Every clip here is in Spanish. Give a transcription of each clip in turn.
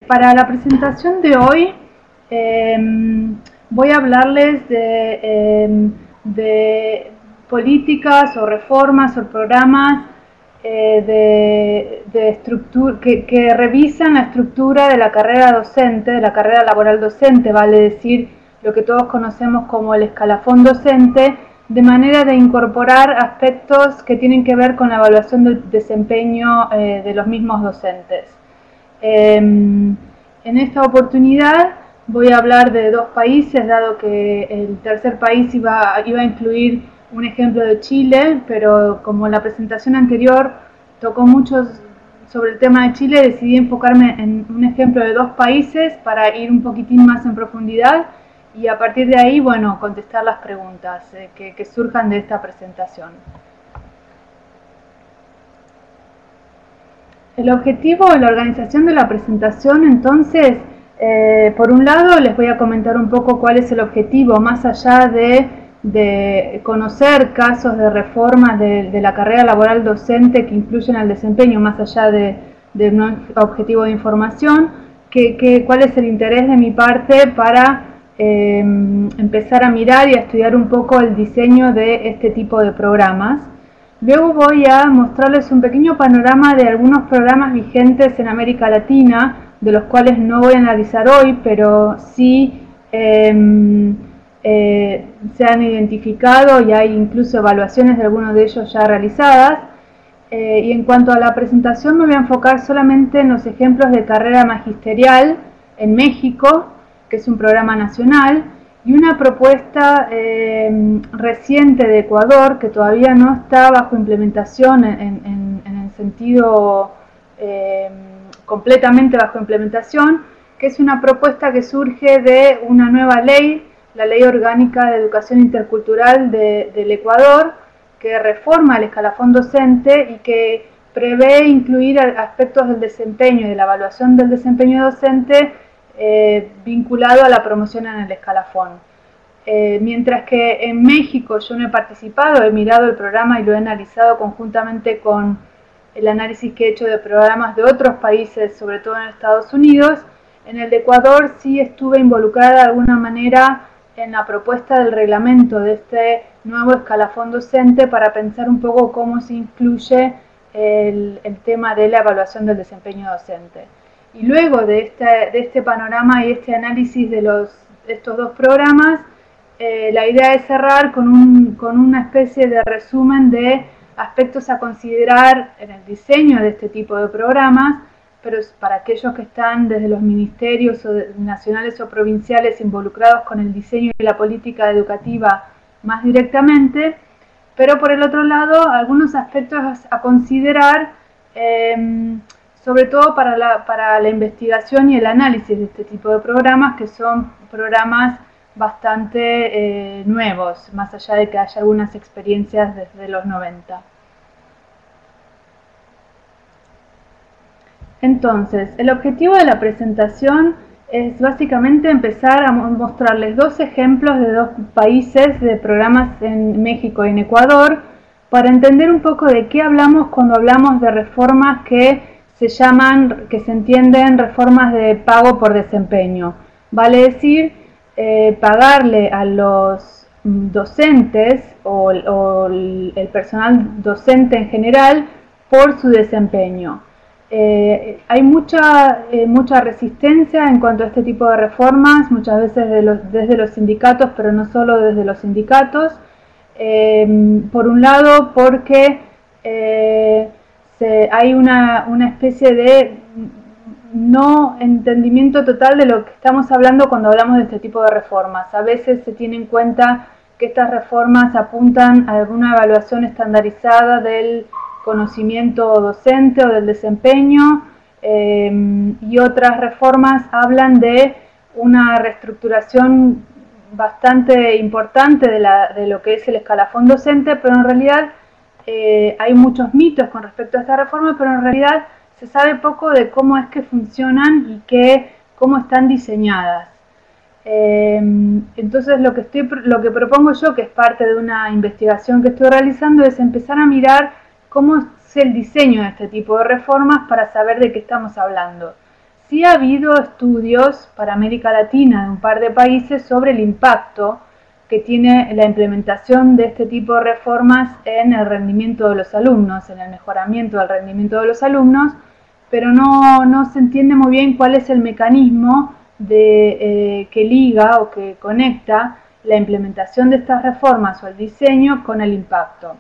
Para la presentación de hoy voy a hablarles de políticas o reformas o programas que revisan la estructura de la carrera docente, de la carrera laboral docente, vale decir lo que todos conocemos como el escalafón docente, de manera de incorporar aspectos que tienen que ver con la evaluación del desempeño de los mismos docentes. En esta oportunidad voy a hablar de dos países, dado que el tercer país iba a incluir un ejemplo de Chile, pero como la presentación anterior tocó mucho sobre el tema de Chile, decidí enfocarme en un ejemplo de dos países para ir un poquitín más en profundidad y a partir de ahí, bueno, contestar las preguntas que surjan de esta presentación. El objetivo de la organización de la presentación, entonces, por un lado les voy a comentar un poco cuál es el objetivo, más allá de conocer casos de reformas de la carrera laboral docente que incluyen el desempeño, más allá de un objetivo de información, cuál es el interés de mi parte para empezar a mirar y a estudiar un poco el diseño de este tipo de programas. Luego voy a mostrarles un pequeño panorama de algunos programas vigentes en América Latina, de los cuales no voy a analizar hoy, pero sí se han identificado y hay incluso evaluaciones de algunos de ellos ya realizadas. Y en cuanto a la presentación me voy a enfocar solamente en los ejemplos de carrera magisterial en México, que es un programa nacional, y una propuesta reciente de Ecuador que todavía no está bajo implementación en el sentido completamente bajo implementación, que es una propuesta que surge de una nueva ley, la Ley Orgánica de Educación Intercultural del Ecuador, que reforma el escalafón docente y que prevé incluir aspectos del desempeño y de la evaluación del desempeño docente vinculado a la promoción en el escalafón. Mientras que en México yo no he participado, he mirado el programa y lo he analizado conjuntamente con el análisis que he hecho de programas de otros países, sobre todo en Estados Unidos. En el de Ecuador sí estuve involucrada de alguna manera en la propuesta del reglamento de este nuevo escalafón docente para pensar un poco cómo se incluye el tema de la evaluación del desempeño docente. Y luego de este panorama y este análisis de estos dos programas, la idea es cerrar con una especie de resumen de aspectos a considerar en el diseño de este tipo de programas, pero para aquellos que están desde los ministerios nacionales o provinciales involucrados con el diseño y la política educativa más directamente, pero por el otro lado algunos aspectos a considerar sobre todo para la investigación y el análisis de este tipo de programas, que son programas bastante nuevos, más allá de que haya algunas experiencias desde los 90. Entonces, el objetivo de la presentación es básicamente empezar a mostrarles dos ejemplos de dos países de programas en México y en Ecuador, para entender un poco de qué hablamos cuando hablamos de reformas que se entienden reformas de pago por desempeño. Vale decir, pagarle a los docentes o el personal docente en general por su desempeño. Hay mucha resistencia en cuanto a este tipo de reformas, muchas veces desde los sindicatos, pero no solo desde los sindicatos. Por un lado, porque hay una especie de no entendimiento total de lo que estamos hablando cuando hablamos de este tipo de reformas. A veces se tiene en cuenta que estas reformas apuntan a alguna evaluación estandarizada del conocimiento docente o del desempeño, y otras reformas hablan de una reestructuración bastante importante de lo que es el escalafón docente, pero en realidad hay muchos mitos con respecto a esta reforma, pero en realidad se sabe poco de cómo es que funcionan y cómo están diseñadas. Entonces lo que propongo yo, que es parte de una investigación que estoy realizando, es empezar a mirar cómo es el diseño de este tipo de reformas para saber de qué estamos hablando. sí ha habido estudios para América Latina de un par de países sobre el impacto que tiene la implementación de este tipo de reformas en el rendimiento de los alumnos, en el mejoramiento del rendimiento de los alumnos, pero no se entiende muy bien cuál es el mecanismo que liga o que conecta la implementación de estas reformas o el diseño con el impacto.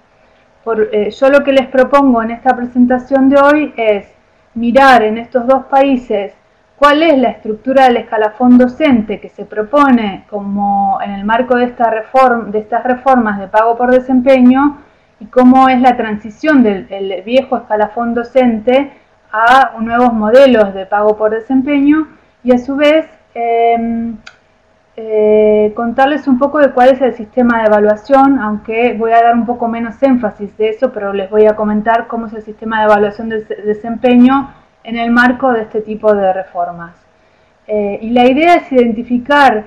Yo lo que les propongo en esta presentación de hoy es mirar en estos dos países cuál es la estructura del escalafón docente que se propone como en el marco de estas reformas de pago por desempeño y cómo es la transición del viejo escalafón docente a nuevos modelos de pago por desempeño y a su vez contarles un poco de cuál es el sistema de evaluación, aunque voy a dar un poco menos énfasis de eso, pero les voy a comentar cómo es el sistema de evaluación de desempeño en el marco de este tipo de reformas. Y la idea es identificar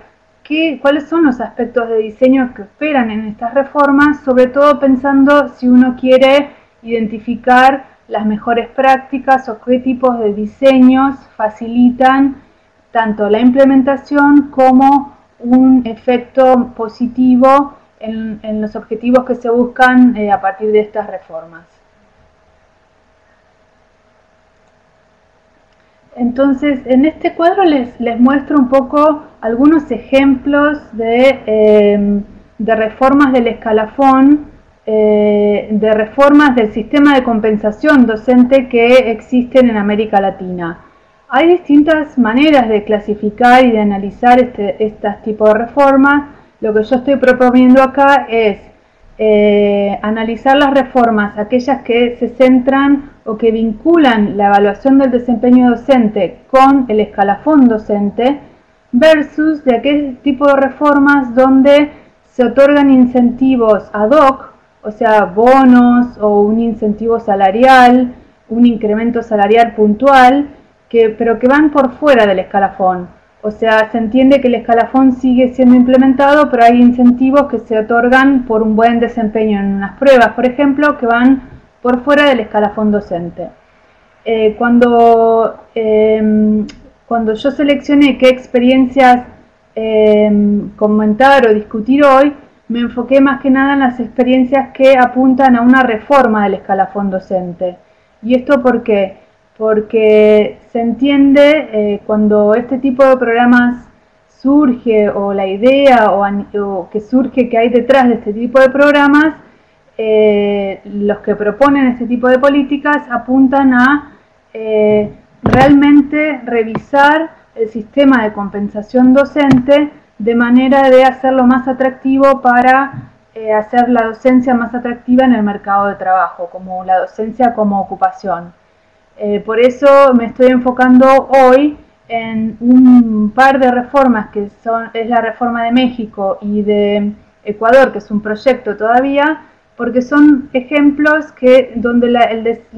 cuáles son los aspectos de diseño que operan en estas reformas, sobre todo pensando si uno quiere identificar las mejores prácticas o qué tipos de diseños facilitan tanto la implementación como un efecto positivo en los objetivos que se buscan a partir de estas reformas. Entonces, en este cuadro les muestro un poco algunos ejemplos de reformas del escalafón, de reformas del sistema de compensación docente que existen en América Latina. Hay distintas maneras de clasificar y de analizar estos tipos de reformas. Lo que yo estoy proponiendo acá es analizar las reformas, aquellas que se centran o que vinculan la evaluación del desempeño docente con el escalafón docente, versus de aquel tipo de reformas donde se otorgan incentivos ad hoc, o sea, bonos o un incentivo salarial, un incremento salarial puntual, pero que van por fuera del escalafón. O sea, se entiende que el escalafón sigue siendo implementado, pero hay incentivos que se otorgan por un buen desempeño en unas pruebas, por ejemplo, que van por fuera del escalafón docente. Cuando yo seleccioné qué experiencias comentar o discutir hoy, me enfoqué más que nada en las experiencias que apuntan a una reforma del escalafón docente. ¿Y esto por qué? Porque se entiende cuando este tipo de programas surge o la idea o que surge que hay detrás de este tipo de programas, los que proponen este tipo de políticas apuntan a realmente revisar el sistema de compensación docente de manera de hacerlo más atractivo para hacer la docencia más atractiva en el mercado de trabajo, como la docencia como ocupación. Por eso me estoy enfocando hoy en un par de reformas que es la reforma de México y de Ecuador, que es un proyecto todavía, porque son ejemplos donde la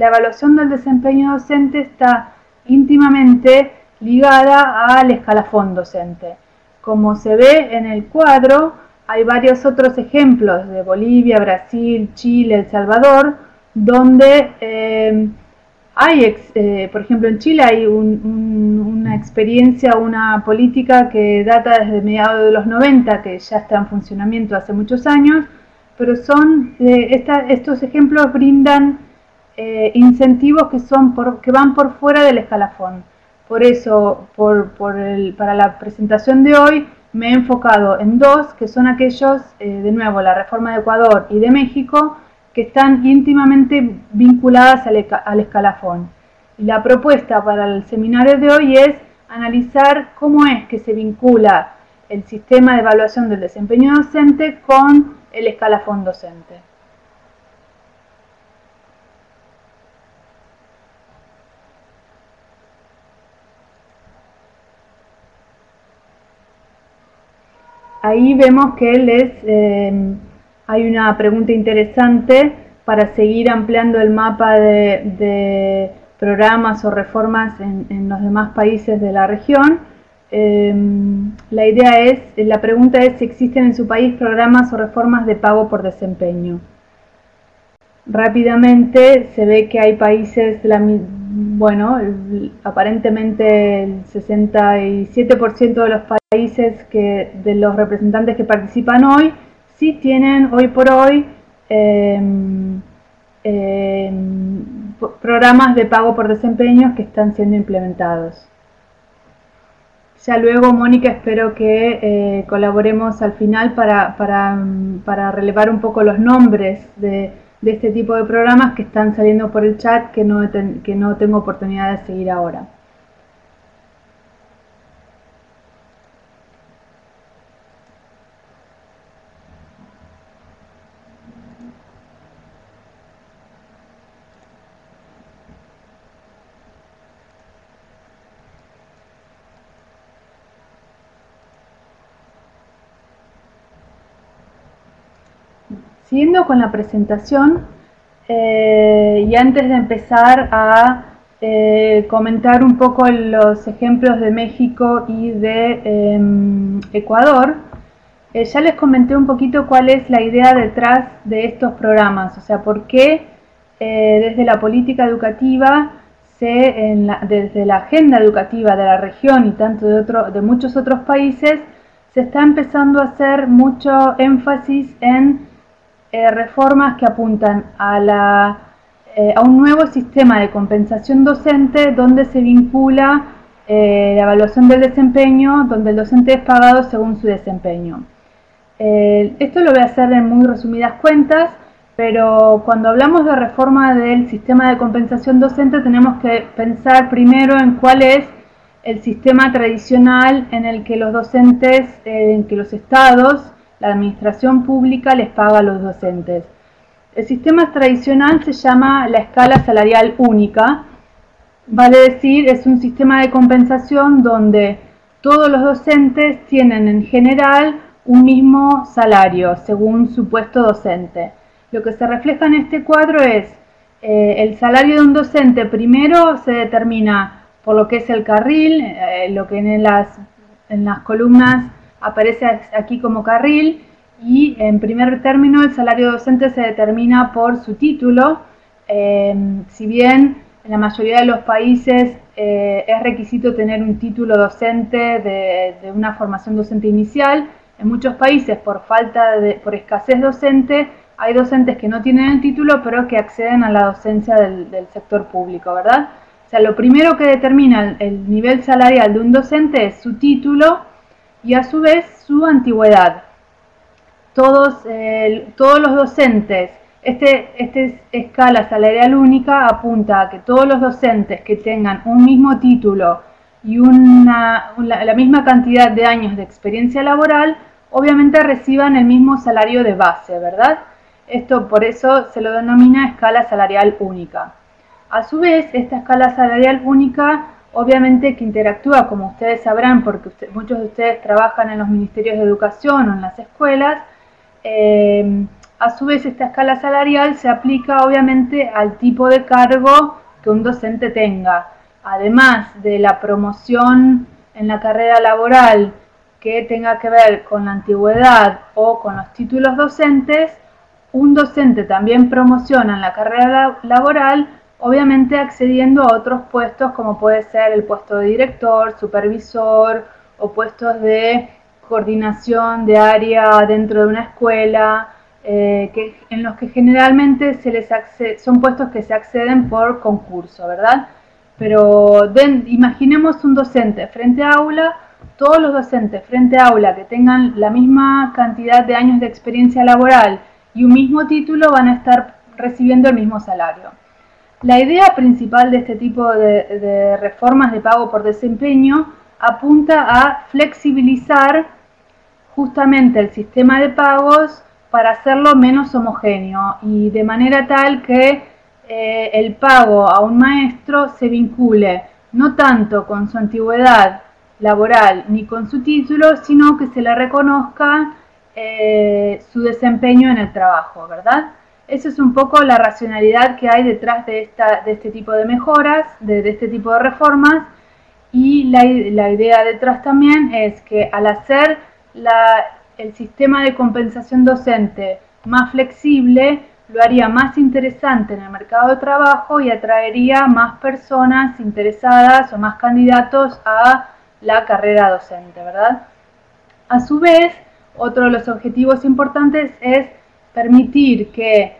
evaluación del desempeño docente está íntimamente ligada al escalafón docente. Como se ve en el cuadro, hay varios otros ejemplos de Bolivia, Brasil, Chile, El Salvador, donde por ejemplo, en Chile hay una experiencia, una política que data desde mediados de los 90, que ya está en funcionamiento hace muchos años, pero estos ejemplos brindan incentivos que van por fuera del escalafón. Por eso, para la presentación de hoy, me he enfocado en dos, que son aquellos, de nuevo, la reforma de Ecuador y de México, que están íntimamente vinculadas al escalafón. Y la propuesta para el seminario de hoy es analizar cómo es que se vincula el sistema de evaluación del desempeño docente con el escalafón docente. Ahí vemos que hay una pregunta interesante para seguir ampliando el mapa de programas o reformas en los demás países de la región. La pregunta es si existen en su país programas o reformas de pago por desempeño. Rápidamente se ve que hay países bueno, aparentemente el 67% de los países de los representantes que participan hoy sí tienen hoy por hoy programas de pago por desempeño que están siendo implementados. Ya luego, Mónica, espero que colaboremos al final para relevar un poco los nombres de este tipo de programas que están saliendo por el chat que no tengo oportunidad de seguir ahora. Siguiendo con la presentación, y antes de empezar a comentar un poco los ejemplos de México y de Ecuador, ya les comenté un poquito cuál es la idea detrás de estos programas, o sea, por qué desde la política educativa, desde la agenda educativa de la región y tanto de muchos otros países, se está empezando a hacer mucho énfasis en reformas que apuntan a un nuevo sistema de compensación docente donde se vincula la evaluación del desempeño, donde el docente es pagado según su desempeño. Esto lo voy a hacer en muy resumidas cuentas, pero cuando hablamos de reforma del sistema de compensación docente tenemos que pensar primero en cuál es el sistema tradicional en el que los docentes, en que los estados, la administración pública les paga a los docentes. El sistema tradicional se llama la escala salarial única, vale decir, es un sistema de compensación donde todos los docentes tienen en general un mismo salario según su puesto docente. Lo que se refleja en este cuadro es el salario de un docente primero se determina por lo que es el carril, lo que en las columnas aparece aquí como carril, y en primer término el salario docente se determina por su título. Si bien en la mayoría de los países es requisito tener un título docente de una formación docente inicial, en muchos países por escasez docente hay docentes que no tienen el título pero que acceden a la docencia del sector público, ¿verdad? O sea, lo primero que determina el nivel salarial de un docente es su título y a su vez su antigüedad. Todos los docentes, esta escala salarial única apunta a que todos los docentes que tengan un mismo título y la misma cantidad de años de experiencia laboral, obviamente reciban el mismo salario de base, ¿verdad? Esto por eso se lo denomina escala salarial única. A su vez, esta escala salarial única, obviamente que interactúa, como ustedes sabrán, porque muchos de ustedes trabajan en los ministerios de educación o en las escuelas, a su vez esta escala salarial se aplica obviamente al tipo de cargo que un docente tenga. Además de la promoción en la carrera laboral que tenga que ver con la antigüedad o con los títulos docentes, un docente también promociona en la carrera laboral, obviamente accediendo a otros puestos como puede ser el puesto de director, supervisor o puestos de coordinación de área dentro de una escuela, en los que generalmente son puestos que se acceden por concurso, ¿verdad? Pero imaginemos un docente frente a aula, todos los docentes frente a aula que tengan la misma cantidad de años de experiencia laboral y un mismo título van a estar recibiendo el mismo salario. La idea principal de este tipo de reformas de pago por desempeño apunta a flexibilizar justamente el sistema de pagos para hacerlo menos homogéneo y de manera tal que el pago a un maestro se vincule no tanto con su antigüedad laboral ni con su título, sino que se le reconozca su desempeño en el trabajo, ¿verdad? Esa es un poco la racionalidad que hay detrás de este tipo de mejoras, de este tipo de reformas, y la idea detrás también es que al hacer el sistema de compensación docente más flexible, lo haría más interesante en el mercado de trabajo y atraería más personas interesadas o más candidatos a la carrera docente, ¿verdad? A su vez, otro de los objetivos importantes es permitir que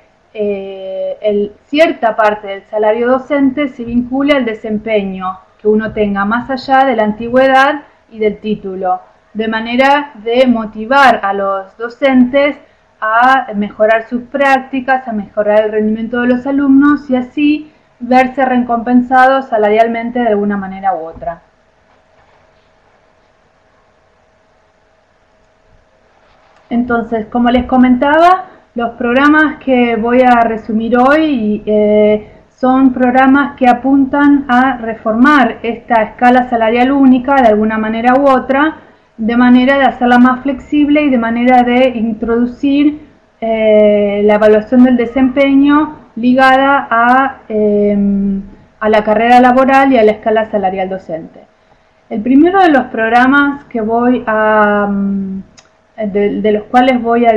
cierta parte del salario docente se vincule al desempeño que uno tenga más allá de la antigüedad y del título, de manera de motivar a los docentes a mejorar sus prácticas, a mejorar el rendimiento de los alumnos y así verse recompensados salarialmente de alguna manera u otra. Entonces, como les comentaba, los programas que voy a resumir hoy son programas que apuntan a reformar esta escala salarial única de alguna manera u otra, de manera de hacerla más flexible y de manera de introducir la evaluación del desempeño ligada a la carrera laboral y a la escala salarial docente. El primero de los programas que voy a de los cuales voy a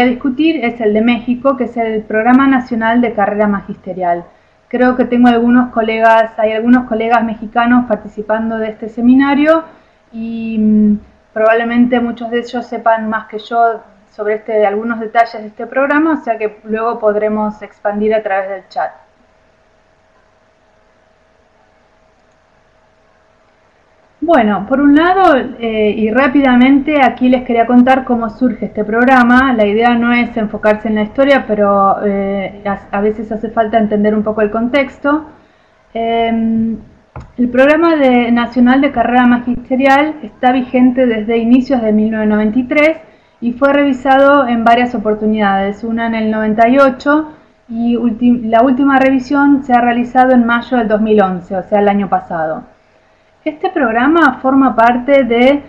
discutir es el de México, que es el Programa Nacional de Carrera Magisterial. Creo que tengo hay algunos colegas mexicanos participando de este seminario y probablemente muchos de ellos sepan más que yo sobre algunos detalles de este programa, o sea que luego podremos expandir a través del chat. Bueno, por un lado, y rápidamente, aquí les quería contar cómo surge este programa. La idea no es enfocarse en la historia, pero a veces hace falta entender un poco el contexto. El Programa Nacional de Carrera Magisterial está vigente desde inicios de 1993 y fue revisado en varias oportunidades, una en el 98 y la última revisión se ha realizado en mayo del 2011, o sea, el año pasado. Este programa forma parte de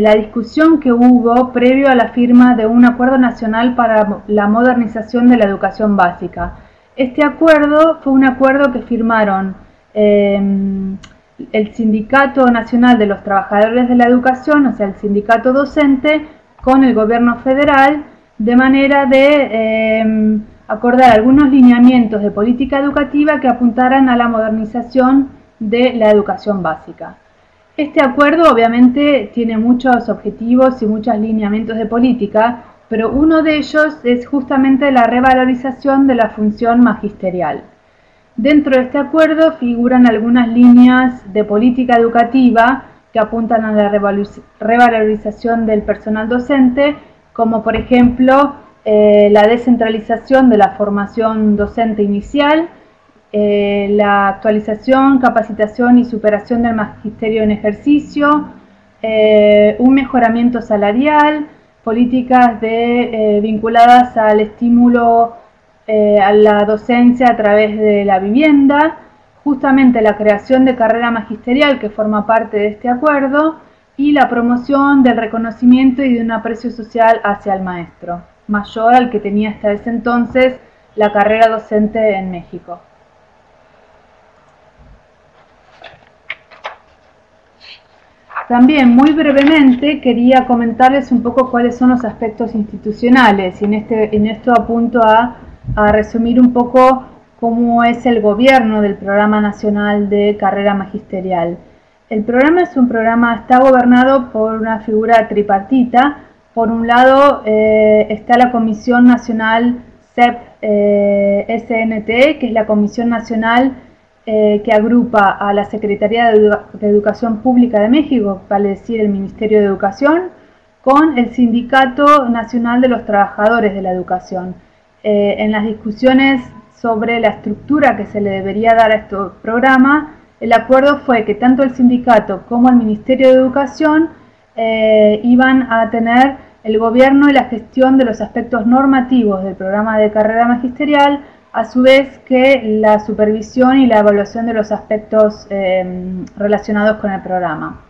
la discusión que hubo previo a la firma de un acuerdo nacional para la modernización de la educación básica. Este acuerdo fue un acuerdo que firmaron el Sindicato Nacional de los Trabajadores de la Educación, o sea, el sindicato docente, con el gobierno federal, de manera de acordar algunos lineamientos de política educativa que apuntaran a la modernización de la educación básica. Este acuerdo obviamente tiene muchos objetivos y muchos lineamientos de política, pero uno de ellos es justamente la revalorización de la función magisterial. Dentro de este acuerdo figuran algunas líneas de política educativa que apuntan a la revalorización del personal docente, como por ejemplo la descentralización de la formación docente inicial, la actualización, capacitación y superación del magisterio en ejercicio, un mejoramiento salarial, políticas vinculadas al estímulo a la docencia a través de la vivienda, justamente la creación de carrera magisterial que forma parte de este acuerdo y la promoción del reconocimiento y de un aprecio social hacia el maestro, mayor al que tenía hasta ese entonces la carrera docente en México. También, muy brevemente, quería comentarles un poco cuáles son los aspectos institucionales y en esto apunto a resumir un poco cómo es el gobierno del Programa Nacional de Carrera Magisterial. El programa está gobernado por una figura tripartita. Por un lado está la Comisión Nacional CEP-SNT, que es la Comisión Nacional que agrupa a la Secretaría de Educación Pública de México, vale decir el Ministerio de Educación, con el Sindicato Nacional de los Trabajadores de la Educación. En las discusiones sobre la estructura que se le debería dar a este programa, el acuerdo fue que tanto el sindicato como el Ministerio de Educación iban a tener el gobierno y la gestión de los aspectos normativos del programa de carrera magisterial, a su vez que la supervisión y la evaluación de los aspectos relacionados con el programa.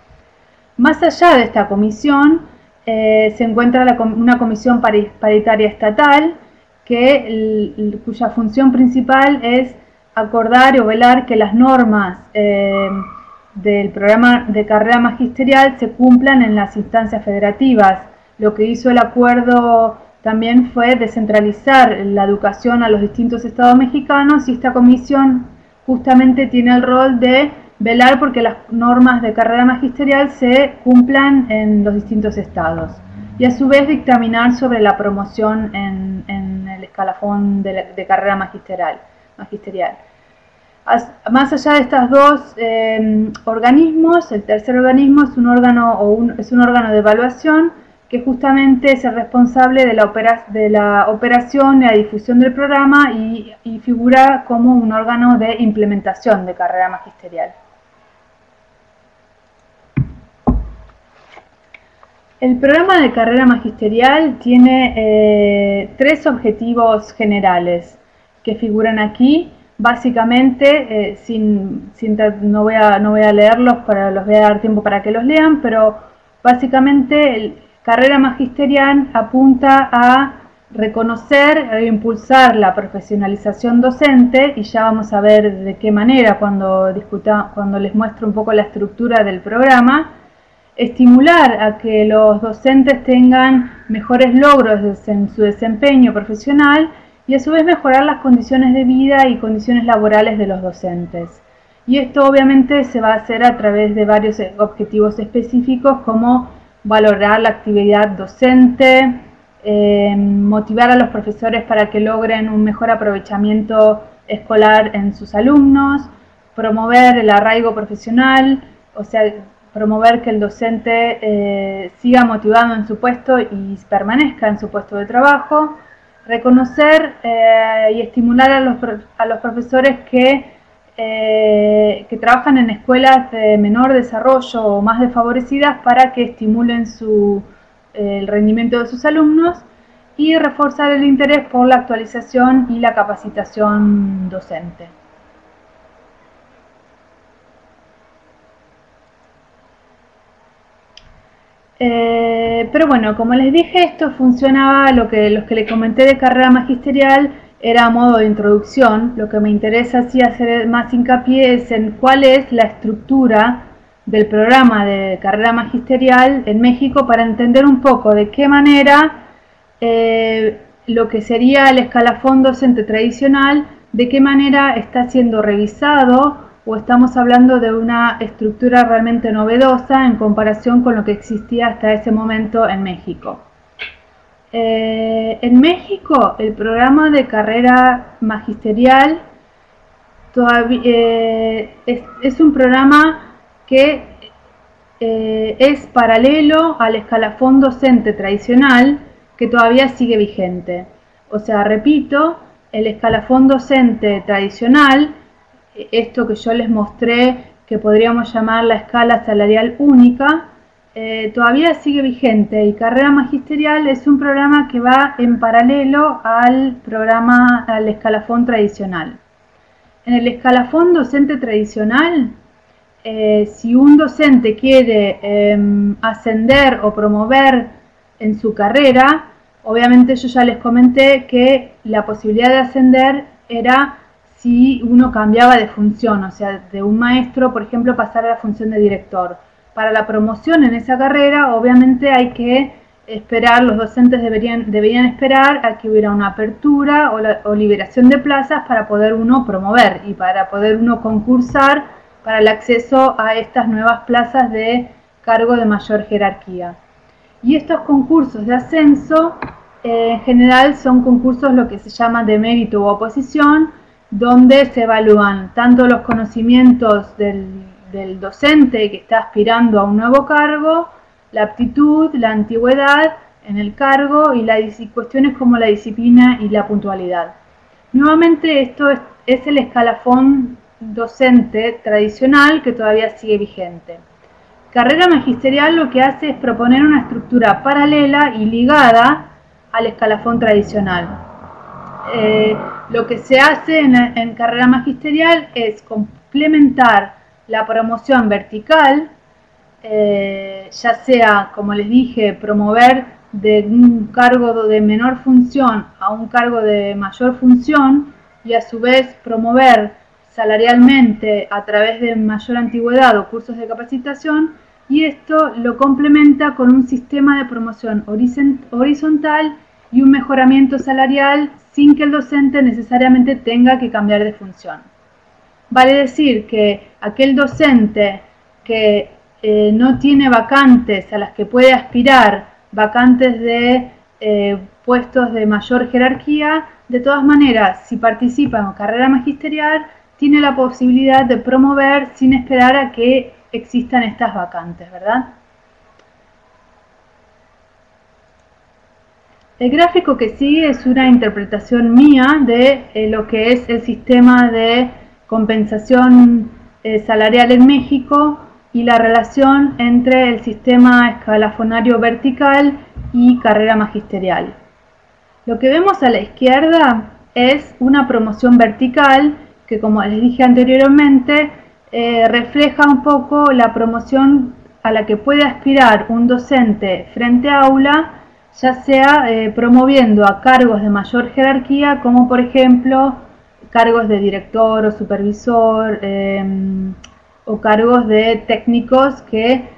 Más allá de esta comisión se encuentra una comisión paritaria estatal cuya función principal es acordar o velar que las normas del programa de carrera magisterial se cumplan en las instancias federativas. Lo que hizo el acuerdo también fue descentralizar la educación a los distintos estados mexicanos, y esta comisión justamente tiene el rol de velar porque las normas de carrera magisterial se cumplan en los distintos estados, y a su vez dictaminar sobre la promoción en el escalafón de carrera magisterial. Más allá de estos dos organismos, el tercer organismo es un órgano de evaluación que justamente es el responsable de la operación y la difusión del programa, y figura como un órgano de implementación de carrera magisterial. El programa de carrera magisterial tiene tres objetivos generales que figuran aquí. Básicamente, no voy a leerlos, los voy a dar tiempo para que los lean, pero básicamente carrera magisterial apunta a reconocer e impulsar la profesionalización docente, y ya vamos a ver de qué manera cuando les muestro un poco la estructura del programa. Estimular a que los docentes tengan mejores logros en su desempeño profesional, y a su vez mejorar las condiciones de vida y condiciones laborales de los docentes. Y esto obviamente se va a hacer a través de varios objetivos específicos, como valorar la actividad docente, motivar a los profesores para que logren un mejor aprovechamiento escolar en sus alumnos, promover el arraigo profesional, o sea, promover que el docente siga motivado en su puesto y permanezca en su puesto de trabajo, reconocer y estimular a los profesores que trabajan en escuelas de menor desarrollo o más desfavorecidas, para que estimulen el rendimiento de sus alumnos, y reforzar el interés por la actualización y la capacitación docente. Pero bueno, como les dije, esto funcionaba, los que les comenté de carrera magisterial era a modo de introducción. Lo que me interesa así hacer más hincapié es en cuál es la estructura del programa de carrera magisterial en México, para entender un poco de qué manera lo que sería el escalafón docente tradicional, de qué manera está siendo revisado, o estamos hablando de una estructura realmente novedosa en comparación con lo que existía hasta ese momento en México. En México, el programa de carrera magisterial es un programa que es paralelo al escalafón docente tradicional, que todavía sigue vigente. O sea, repito, el escalafón docente tradicional, esto que yo les mostré, que podríamos llamar la escala salarial única, todavía sigue vigente, y carrera magisterial es un programa que va en paralelo al escalafón tradicional. En el escalafón docente tradicional, si un docente quiere ascender o promover en su carrera, obviamente yo ya les comenté que la posibilidad de ascender era si uno cambiaba de función, o sea, de un maestro, por ejemplo, pasar a la función de director. Para la promoción en esa carrera, obviamente hay que esperar, los docentes deberían esperar a que hubiera una apertura o liberación de plazas para poder uno promover y para poder uno concursar para el acceso a estas nuevas plazas de cargo de mayor jerarquía. Y estos concursos de ascenso, en general, son concursos lo que se llama de mérito u oposición, donde se evalúan tanto los conocimientos del docente que está aspirando a un nuevo cargo, la aptitud, la antigüedad en el cargo y cuestiones como la disciplina y la puntualidad. Nuevamente, esto es el escalafón docente tradicional que todavía sigue vigente. Carrera magisterial lo que hace es proponer una estructura paralela y ligada al escalafón tradicional. Lo que se hace en carrera magisterial es complementar la promoción vertical, ya sea, como les dije, promover de un cargo de menor función a un cargo de mayor función, y a su vez promover salarialmente a través de mayor antigüedad o cursos de capacitación, y esto lo complementa con un sistema de promoción horizontal y un mejoramiento salarial sin que el docente necesariamente tenga que cambiar de función. Vale decir que aquel docente que no tiene vacantes a las que puede aspirar, vacantes de puestos de mayor jerarquía, de todas maneras, si participa en carrera magisterial, tiene la posibilidad de promover sin esperar a que existan estas vacantes, ¿verdad? El gráfico que sigue es una interpretación mía de lo que es el sistema de compensación salarial en México y la relación entre el sistema escalafonario vertical y carrera magisterial. Lo que vemos a la izquierda es una promoción vertical que, como les dije anteriormente, refleja un poco la promoción a la que puede aspirar un docente frente a aula, ya sea promoviendo a cargos de mayor jerarquía, como por ejemplo cargos de director o supervisor, o cargos de técnicos que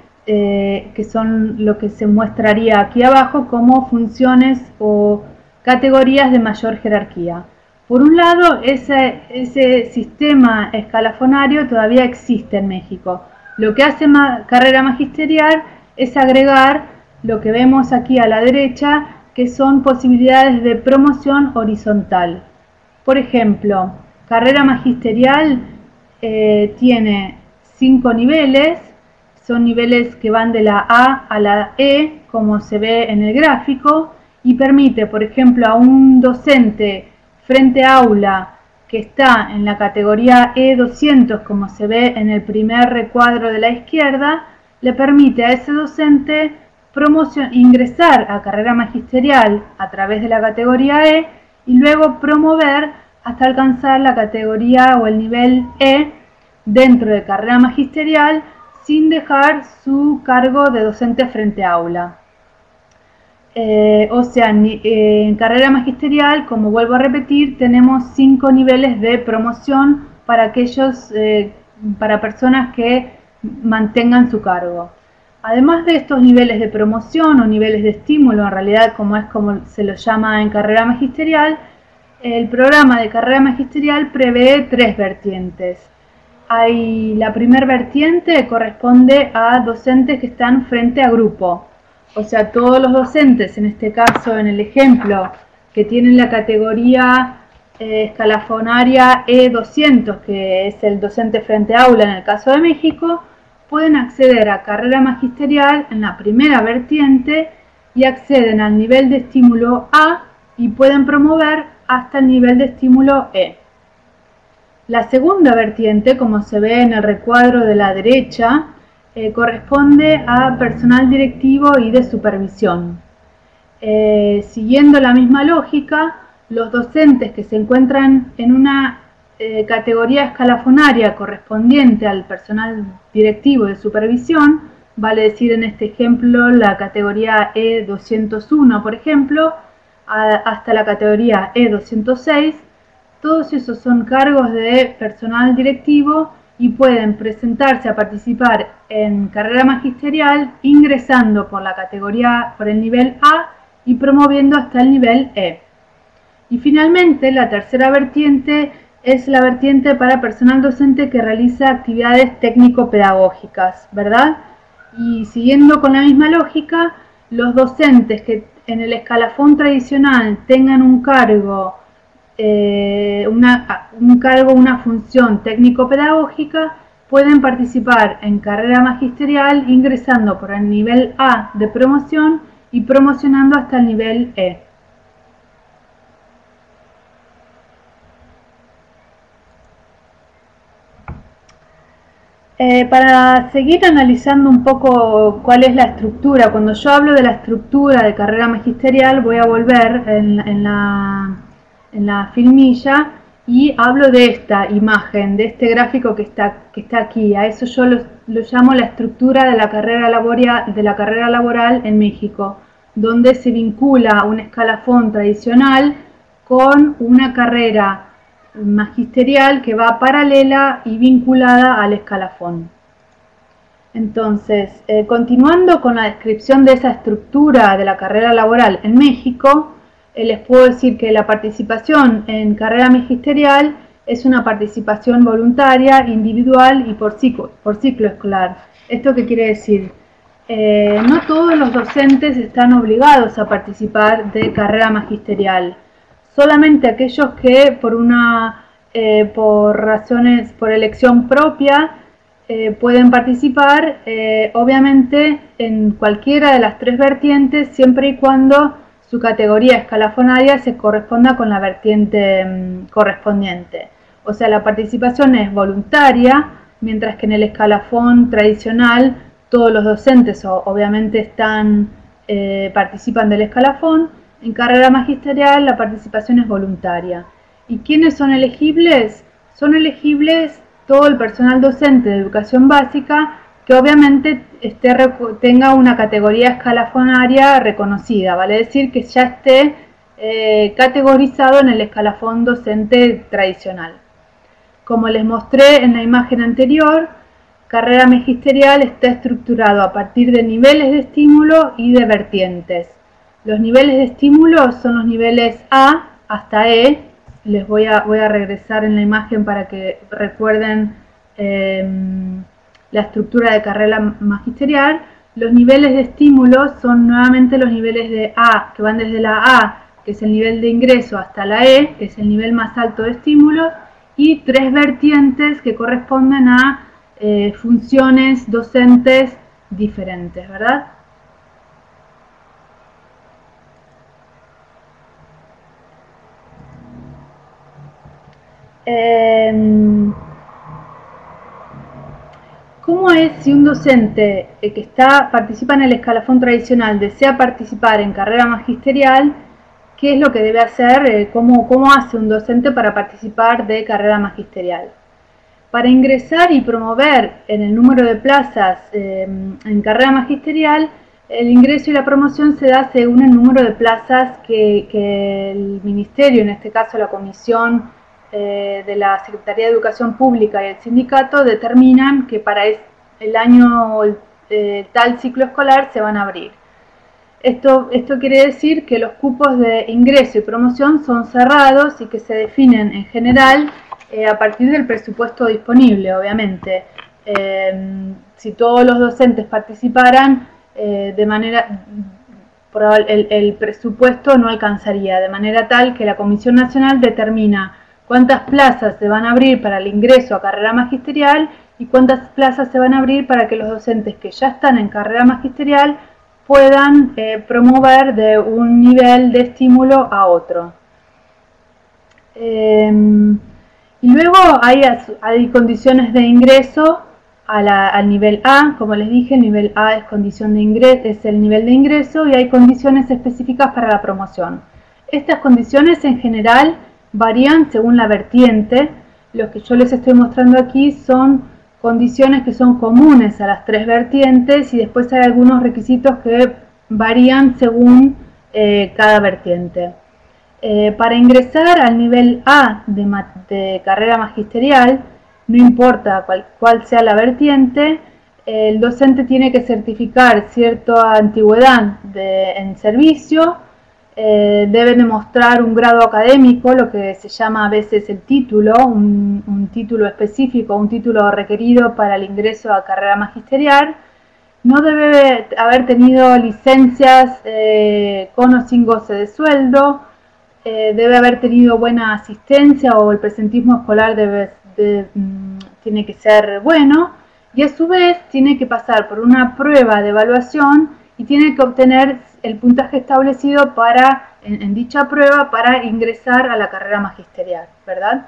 son lo que se mostraría aquí abajo como funciones o categorías de mayor jerarquía. Por un lado, ese sistema escalafonario todavía existe en México. Lo que hace carrera magisterial es agregar lo que vemos aquí a la derecha, que son posibilidades de promoción horizontal. Por ejemplo, carrera magisterial tiene 5 niveles, son niveles que van de la A a la E, como se ve en el gráfico, y permite, por ejemplo, a un docente frente a aula que está en la categoría E200, como se ve en el primer recuadro de la izquierda, le permite a ese docente ingresar a carrera magisterial a través de la categoría E y luego promover hasta alcanzar la categoría o el nivel E dentro de carrera magisterial sin dejar su cargo de docente frente a aula. O sea, en carrera magisterial, como vuelvo a repetir, tenemos 5 niveles de promoción para para personas que mantengan su cargo. Además de estos niveles de promoción o niveles de estímulo, en realidad como se lo llama en carrera magisterial, el programa de carrera magisterial prevé 3 vertientes. La primera vertiente corresponde a docentes que están frente a grupo. O sea, todos los docentes, en este caso, en el ejemplo, que tienen la categoría escalafonaria E200, que es el docente frente a aula en el caso de México, pueden acceder a carrera magisterial en la primera vertiente y acceden al nivel de estímulo A y pueden promover hasta el nivel de estímulo E. La segunda vertiente, como se ve en el recuadro de la derecha, corresponde a personal directivo y de supervisión. Siguiendo la misma lógica, los docentes que se encuentran en una categoría escalafonaria correspondiente al personal directivo de supervisión, vale decir en este ejemplo la categoría E201, por ejemplo, hasta la categoría E206, todos esos son cargos de personal directivo y pueden presentarse a participar en carrera magisterial ingresando por el nivel A y promoviendo hasta el nivel E. Y finalmente, la tercera vertiente es la vertiente para personal docente que realiza actividades técnico-pedagógicas, ¿verdad? Y siguiendo con la misma lógica, los docentes que en el escalafón tradicional tengan un cargo, una función técnico-pedagógica, pueden participar en carrera magisterial ingresando por el nivel A de promoción y promocionando hasta el nivel E. Para seguir analizando un poco cuál es la estructura, cuando yo hablo de la estructura de carrera magisterial voy a volver en la filmilla y hablo de esta imagen, de este gráfico que está aquí. A eso yo lo llamo la estructura de la carrera laboral en México, donde se vincula un escalafón tradicional con una carrera magisterial que va paralela y vinculada al escalafón. Entonces, continuando con la descripción de esa estructura de la carrera laboral en México, les puedo decir que la participación en carrera magisterial es una participación voluntaria, individual y por ciclo escolar. ¿Esto qué quiere decir? No todos los docentes están obligados a participar de carrera magisterial. Solamente aquellos que por elección propia pueden participar, obviamente en cualquiera de las tres vertientes, siempre y cuando su categoría escalafonaria se corresponda con la vertiente correspondiente. O sea, la participación es voluntaria, mientras que en el escalafón tradicional todos los docentes obviamente participan del escalafón. En carrera magisterial la participación es voluntaria. ¿Y quiénes son elegibles? Son elegibles todo el personal docente de educación básica que obviamente tenga una categoría escalafonaria reconocida, vale decir que ya esté categorizado en el escalafón docente tradicional. Como les mostré en la imagen anterior, carrera magisterial está estructurado a partir de niveles de estímulo y de vertientes. Los niveles de estímulo son los niveles A hasta E. Les voy a regresar en la imagen para que recuerden la estructura de carrera magisterial. Los niveles de estímulo son nuevamente los niveles de A, que van desde la A, que es el nivel de ingreso, hasta la E, que es el nivel más alto de estímulo, y tres vertientes que corresponden a funciones docentes diferentes, ¿verdad? ¿Cómo es si un docente que participa en el escalafón tradicional desea participar en carrera magisterial? ¿Qué es lo que debe hacer? ¿Cómo hace un docente para participar de carrera magisterial? Para ingresar y promover en el número de plazas en carrera magisterial, el ingreso y la promoción se da según el número de plazas que el ministerio, en este caso la comisión de la Secretaría de Educación Pública y el sindicato, determinan que para el año tal ciclo escolar se van a abrir. Esto quiere decir que los cupos de ingreso y promoción son cerrados y que se definen en general a partir del presupuesto disponible, obviamente. Si todos los docentes participaran, el presupuesto no alcanzaría, de manera tal que la Comisión Nacional determina cuántas plazas se van a abrir para el ingreso a carrera magisterial y cuántas plazas se van a abrir para que los docentes que ya están en carrera magisterial puedan promover de un nivel de estímulo a otro. Y luego hay condiciones de ingreso al nivel A. Como les dije, el nivel A es el nivel de ingreso, y hay condiciones específicas para la promoción. Estas condiciones en general varían según la vertiente. Lo que yo les estoy mostrando aquí son condiciones que son comunes a las tres vertientes, y después hay algunos requisitos que varían según cada vertiente. Para ingresar al nivel A de carrera magisterial, no importa cuál sea la vertiente, el docente tiene que certificar cierta antigüedad en servicio, debe demostrar un grado académico, lo que se llama a veces el título, un título específico, un título requerido para el ingreso a carrera magisterial. No debe haber tenido licencias con o sin goce de sueldo, debe haber tenido buena asistencia, o el presentismo escolar tiene que ser bueno, y a su vez tiene que pasar por una prueba de evaluación y tiene que obtener el puntaje establecido en dicha prueba para ingresar a la carrera magisterial, ¿verdad?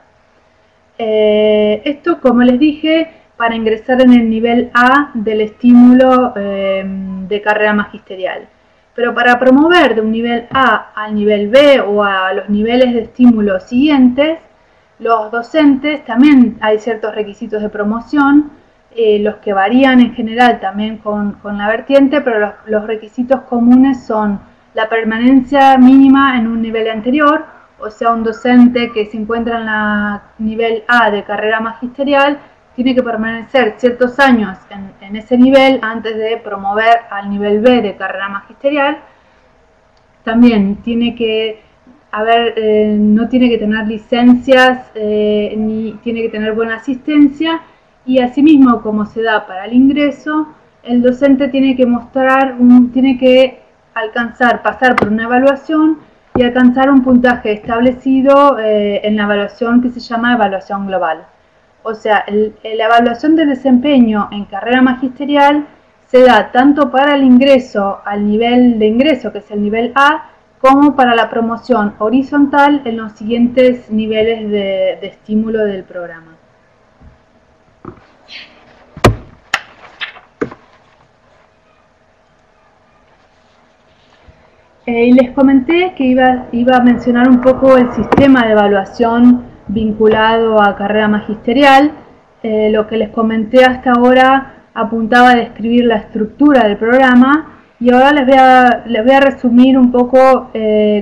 Esto, como les dije, para ingresar en el nivel A del estímulo de carrera magisterial. Pero para promover de un nivel A al nivel B o a los niveles de estímulo siguientes, los docentes también hay ciertos requisitos de promoción, los que varían en general también con la vertiente, pero los requisitos comunes son la permanencia mínima en un nivel anterior, o sea, un docente que se encuentra en la nivel A de carrera magisterial tiene que permanecer ciertos años en ese nivel antes de promover al nivel B de carrera magisterial. También tiene que no tiene que tener licencias ni tiene que tener buena asistencia, y asimismo, como se da para el ingreso, el docente tiene que pasar por una evaluación y alcanzar un puntaje establecido en la evaluación que se llama evaluación global. O sea, la evaluación de desempeño en carrera magisterial se da tanto para el ingreso al nivel de ingreso, que es el nivel A, como para la promoción horizontal en los siguientes niveles de estímulo del programa. Y les comenté que iba a mencionar un poco el sistema de evaluación vinculado a carrera magisterial. Lo que les comenté hasta ahora apuntaba a describir la estructura del programa, y ahora les voy a resumir un poco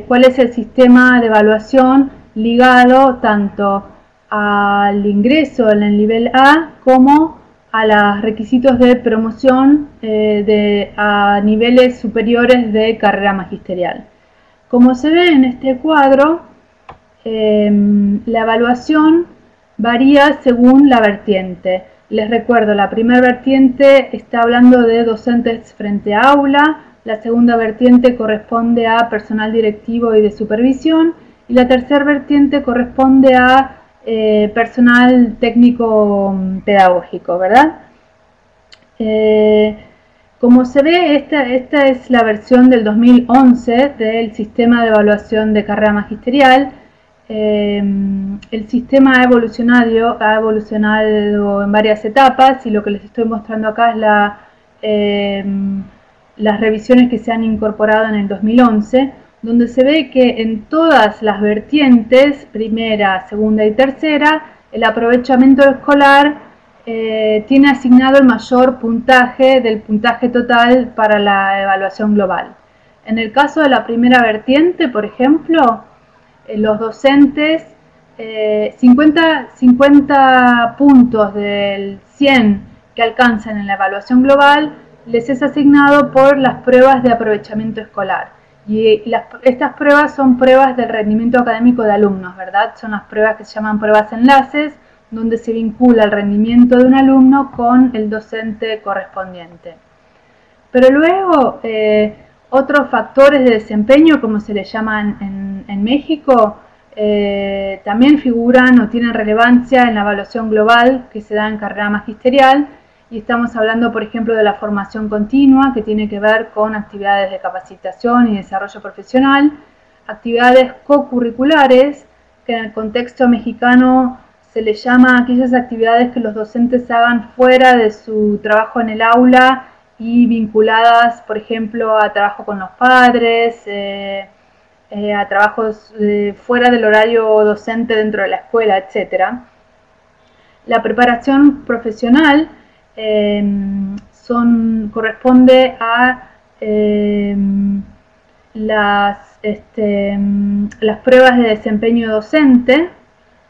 cuál es el sistema de evaluación ligado tanto al ingreso en el nivel A como a los requisitos de promoción a niveles superiores de carrera magisterial. Como se ve en este cuadro, la evaluación varía según la vertiente. Les recuerdo, la primera vertiente está hablando de docentes frente a aula, la segunda vertiente corresponde a personal directivo y de supervisión, y la tercera vertiente corresponde a personal técnico pedagógico, ¿verdad? Como se ve, esta es la versión del 2011 del sistema de evaluación de carrera magisterial. El sistema ha evolucionado en varias etapas, y lo que les estoy mostrando acá es las revisiones que se han incorporado en el 2011, donde se ve que en todas las vertientes, primera, segunda y tercera, el aprovechamiento escolar tiene asignado el mayor puntaje del puntaje total para la evaluación global. En el caso de la primera vertiente, por ejemplo, los docentes, 50 puntos del 100 que alcanzan en la evaluación global les es asignado por las pruebas de aprovechamiento escolar. Y estas pruebas son pruebas del rendimiento académico de alumnos, ¿verdad? Son las pruebas que se llaman pruebas enlaces, donde se vincula el rendimiento de un alumno con el docente correspondiente. Pero luego, otros factores de desempeño, como se les llaman en México, también figuran o tienen relevancia en la evaluación global que se da en carrera magisterial, y estamos hablando, por ejemplo, de la formación continua, que tiene que ver con actividades de capacitación y desarrollo profesional, actividades co-curriculares, que en el contexto mexicano se les llama aquellas actividades que los docentes hagan fuera de su trabajo en el aula y vinculadas, por ejemplo, a trabajo con los padres, a trabajos fuera del horario docente dentro de la escuela, etc. La preparación profesional corresponde a las pruebas de desempeño docente,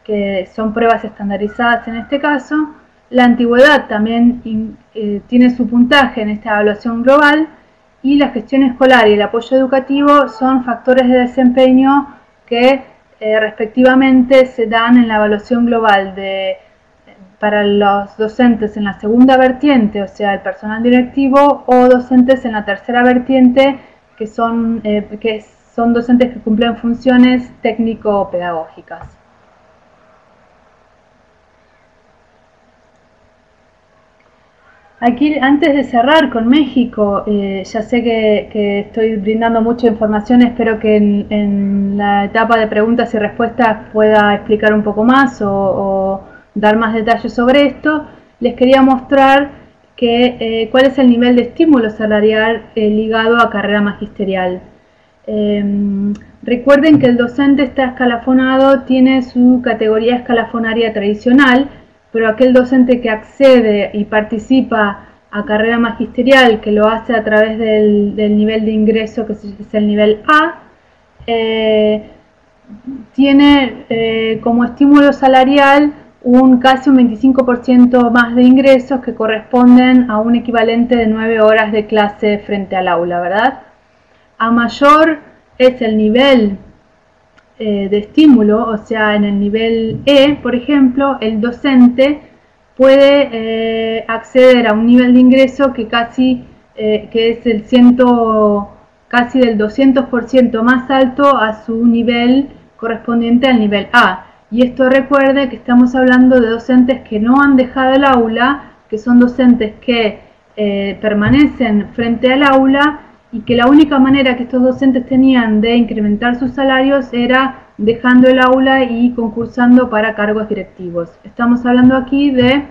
que son pruebas estandarizadas en este caso. La antigüedad también tiene su puntaje en esta evaluación global, y la gestión escolar y el apoyo educativo son factores de desempeño que respectivamente se dan en la evaluación global para los docentes en la segunda vertiente, o sea, el personal directivo, o docentes en la tercera vertiente, que son docentes que cumplen funciones técnico-pedagógicas. Aquí, antes de cerrar con México, ya sé que estoy brindando mucha información, espero que en la etapa de preguntas y respuestas pueda explicar un poco más o dar más detalles sobre esto. Les quería mostrar cuál es el nivel de estímulo salarial ligado a carrera magisterial. Recuerden que el docente está escalafonado, tiene su categoría escalafonaria tradicional, pero aquel docente que accede y participa a carrera magisterial, que lo hace a través del nivel de ingreso, que es el nivel A, tiene como estímulo salarial casi un 25% más de ingresos, que corresponden a un equivalente de 9 horas de clase frente al aula, ¿verdad? A mayor es el nivel de estímulo, o sea, en el nivel E, por ejemplo, el docente puede acceder a un nivel de ingreso que casi que es casi del 200% más alto a su nivel correspondiente al nivel A. Y esto recuerde que estamos hablando de docentes que no han dejado el aula, que son docentes que permanecen frente al aula y que la única manera que estos docentes tenían de incrementar sus salarios era dejando el aula y concursando para cargos directivos. Estamos hablando aquí de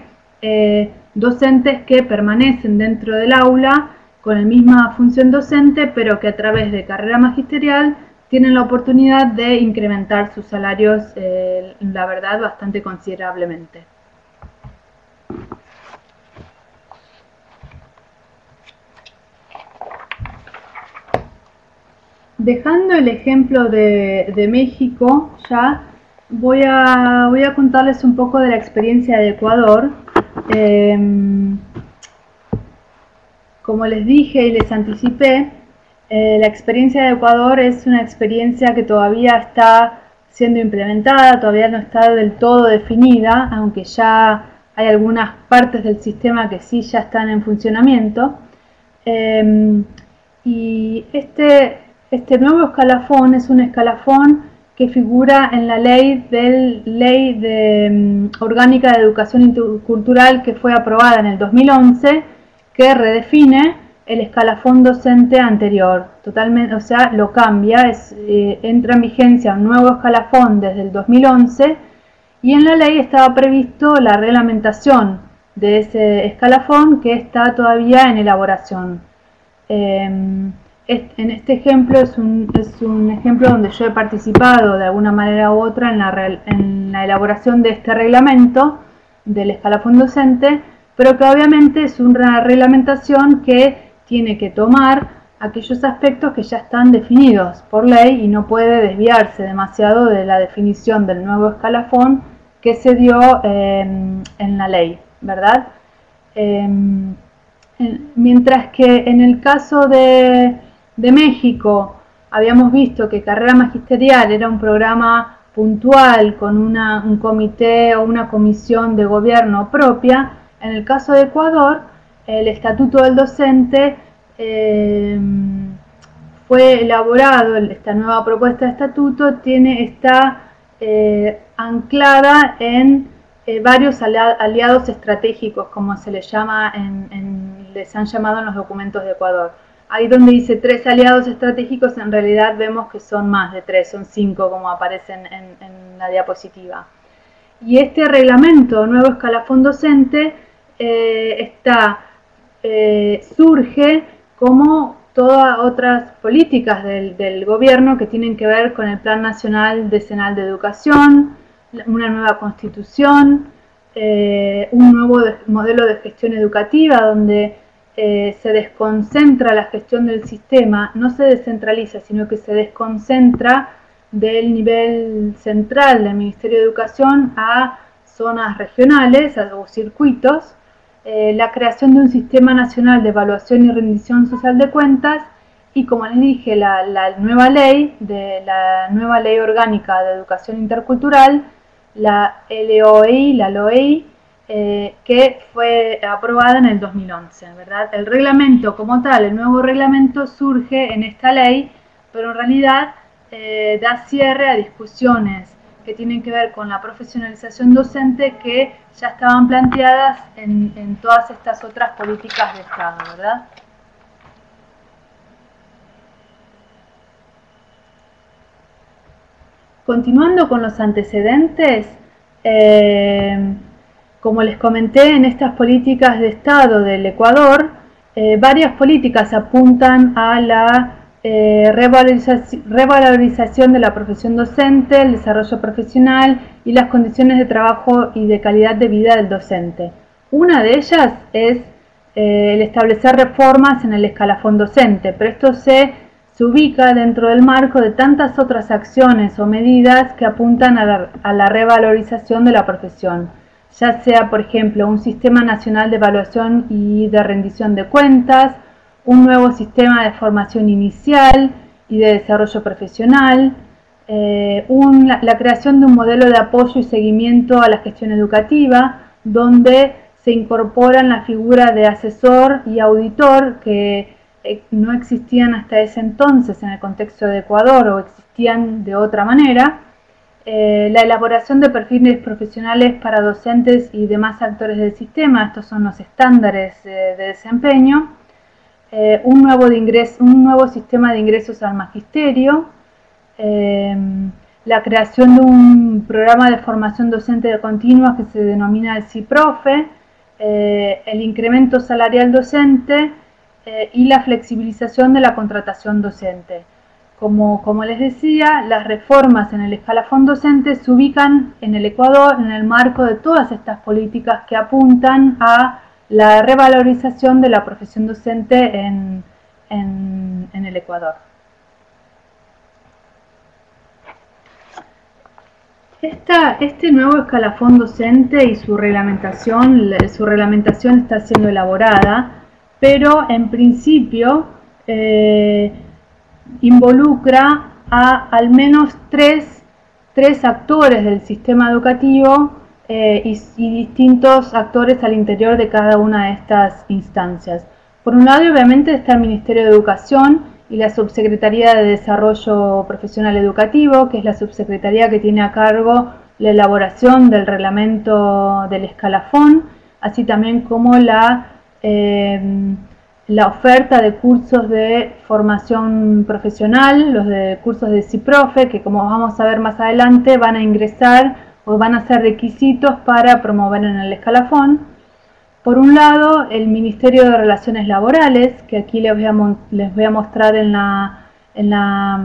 docentes que permanecen dentro del aula con la misma función docente, pero que a través de carrera magisterial tienen la oportunidad de incrementar sus salarios, la verdad, bastante considerablemente. Dejando el ejemplo de México, ya voy a contarles un poco de la experiencia de Ecuador. Como les dije y les anticipé, la experiencia de Ecuador es una experiencia que todavía está siendo implementada, todavía no está del todo definida, aunque ya hay algunas partes del sistema que sí ya están en funcionamiento. Y este nuevo escalafón es un escalafón que figura en la ley orgánica de educación intercultural que fue aprobada en el 2011, que redefine el escalafón docente anterior, totalmente, o sea, lo cambia, entra en vigencia un nuevo escalafón desde el 2011 y en la ley estaba previsto la reglamentación de ese escalafón que está todavía en elaboración. En este ejemplo es un ejemplo donde yo he participado de alguna manera u otra en la elaboración de este reglamento del escalafón docente, pero que obviamente es una reglamentación que tiene que tomar aquellos aspectos que ya están definidos por ley y no puede desviarse demasiado de la definición del nuevo escalafón que se dio en la ley, ¿verdad? Mientras que en el caso de México habíamos visto que carrera magisterial era un programa puntual con un comité o una comisión de gobierno propia, en el caso de Ecuador el estatuto del docente fue elaborado, esta nueva propuesta de estatuto está anclada en varios aliados estratégicos, como se les llama les han llamado en los documentos de Ecuador. Ahí donde dice 3 aliados estratégicos, en realidad vemos que son más de 3, son 5 como aparecen en la diapositiva. Y este reglamento, nuevo escalafón docente, surge como todas otras políticas del gobierno que tienen que ver con el Plan Nacional Decenal de Educación, una nueva constitución, un nuevo modelo de gestión educativa donde se desconcentra la gestión del sistema, no se descentraliza, sino que se desconcentra del nivel central del Ministerio de Educación a zonas regionales o circuitos, la creación de un sistema nacional de evaluación y rendición social de cuentas y, como les dije, la nueva ley orgánica de educación intercultural, la LOEI, que fue aprobada en el 2011, ¿verdad? El reglamento como tal, el nuevo reglamento surge en esta ley, pero en realidad da cierre a discusiones que tienen que ver con la profesionalización docente que ya estaban planteadas en todas estas otras políticas de Estado, ¿verdad? Continuando con los antecedentes, como les comenté, en estas políticas de Estado del Ecuador, varias políticas apuntan a la revalorización de la profesión docente, el desarrollo profesional y las condiciones de trabajo y de calidad de vida del docente. Una de ellas es el establecer reformas en el escalafón docente, pero esto se ubica dentro del marco de tantas otras acciones o medidas que apuntan a la revalorización de la profesión, ya sea, por ejemplo, un sistema nacional de evaluación y de rendición de cuentas, un nuevo sistema de formación inicial y de desarrollo profesional, la creación de un modelo de apoyo y seguimiento a la gestión educativa, donde se incorporan la figura de asesor y auditor que no existían hasta ese entonces en el contexto de Ecuador o existían de otra manera, la elaboración de perfiles profesionales para docentes y demás actores del sistema, estos son los estándares de desempeño, un nuevo sistema de ingresos al magisterio, la creación de un programa de formación docente continua que se denomina el CIPROFE, el incremento salarial docente y la flexibilización de la contratación docente. Como les decía, las reformas en el escalafón docente se ubican en el Ecuador en el marco de todas estas políticas que apuntan a la revalorización de la profesión docente en el Ecuador. Este nuevo escalafón docente y su reglamentación está siendo elaborada, pero en principio involucra a al menos tres actores del sistema educativo y distintos actores al interior de cada una de estas instancias. Por un lado, obviamente, está el Ministerio de Educación y la Subsecretaría de Desarrollo Profesional Educativo, que es la subsecretaría que tiene a cargo la elaboración del reglamento del escalafón, así también como la oferta de cursos de formación profesional, los de cursos de CIPROFE, que como vamos a ver más adelante van a ingresar o van a ser requisitos para promover en el escalafón. Por un lado, el Ministerio de Relaciones Laborales, que aquí les voy a mostrar en la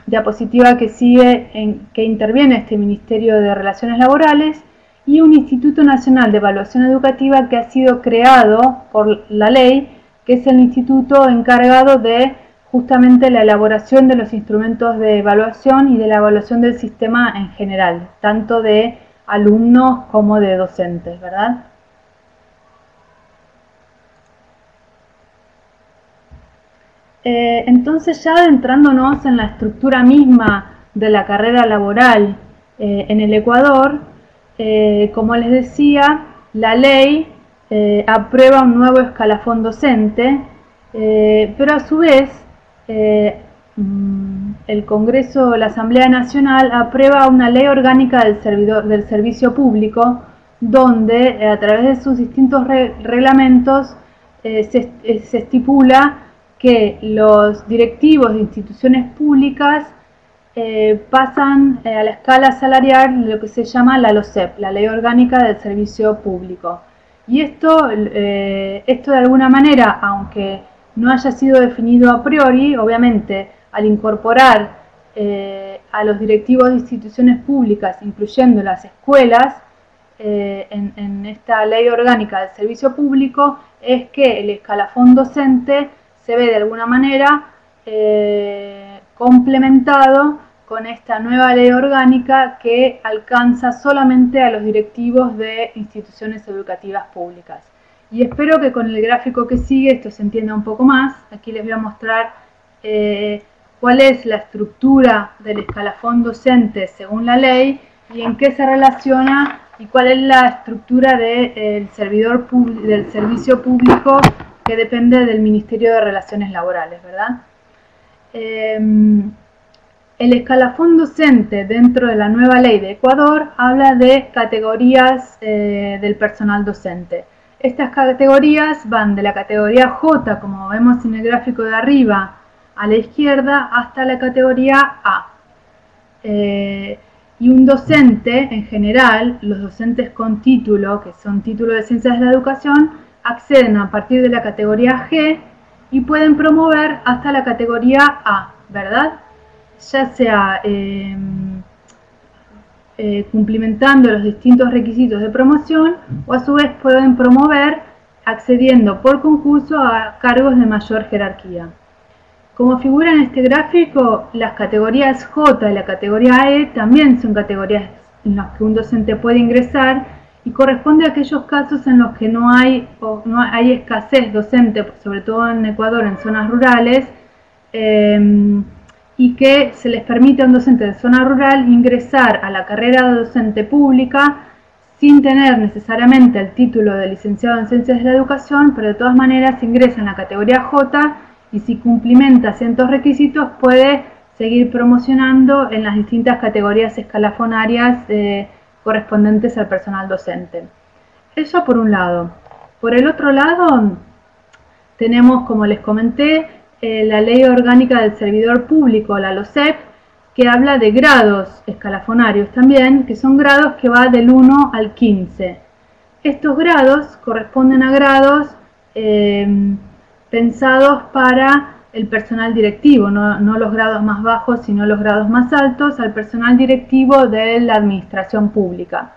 diapositiva que sigue, en que interviene este Ministerio de Relaciones Laborales, y un Instituto Nacional de Evaluación Educativa que ha sido creado por la ley, que es el instituto encargado de justamente la elaboración de los instrumentos de evaluación y de la evaluación del sistema en general, tanto de alumnos como de docentes, ¿verdad? Entonces, ya adentrándonos en la estructura misma de la carrera laboral en el Ecuador, como les decía, la ley aprueba un nuevo escalafón docente, pero a su vez el Congreso, la Asamblea Nacional, aprueba una ley orgánica del servicio público, donde a través de sus distintos reglamentos se estipula que los directivos de instituciones públicas pasan a la escala salarial de lo que se llama la LOSEP, la Ley Orgánica del Servicio Público. Y esto de alguna manera, aunque no haya sido definido a priori, obviamente al incorporar a los directivos de instituciones públicas, incluyendo las escuelas, en esta Ley Orgánica del Servicio Público, es que el escalafón docente se ve de alguna manera complementado con esta nueva ley orgánica que alcanza solamente a los directivos de instituciones educativas públicas. Y espero que con el gráfico que sigue esto se entienda un poco más. Aquí les voy a mostrar cuál es la estructura del escalafón docente según la ley y en qué se relaciona y cuál es la estructura del servicio público que depende del Ministerio de Relaciones Laborales, ¿verdad? El escalafón docente dentro de la nueva ley de Ecuador habla de categorías del personal docente. Estas categorías van de la categoría J, como vemos en el gráfico de arriba, a la izquierda, hasta la categoría A. Y un docente, en general, los docentes con título, que son título de Ciencias de la Educación, acceden a partir de la categoría G y pueden promover hasta la categoría A, ¿verdad? Ya sea cumplimentando los distintos requisitos de promoción o a su vez pueden promover accediendo por concurso a cargos de mayor jerarquía. Como figura en este gráfico, las categorías J y la categoría E también son categorías en las que un docente puede ingresar y corresponde a aquellos casos en los que no hay escasez docente, sobre todo en Ecuador, en zonas rurales, y que se les permite a un docente de zona rural ingresar a la carrera de docente pública sin tener necesariamente el título de licenciado en Ciencias de la Educación, pero de todas maneras ingresa en la categoría J y si cumplimenta ciertos requisitos puede seguir promocionando en las distintas categorías escalafonarias correspondientes al personal docente. Eso por un lado. Por el otro lado, tenemos, como les comenté, la Ley Orgánica del Servidor Público, la LOSEP, que habla de grados escalafonarios también, que son grados que va del 1 al 15. Estos grados corresponden a grados pensados para el personal directivo, no los grados más bajos, sino los grados más altos, al personal directivo de la administración pública.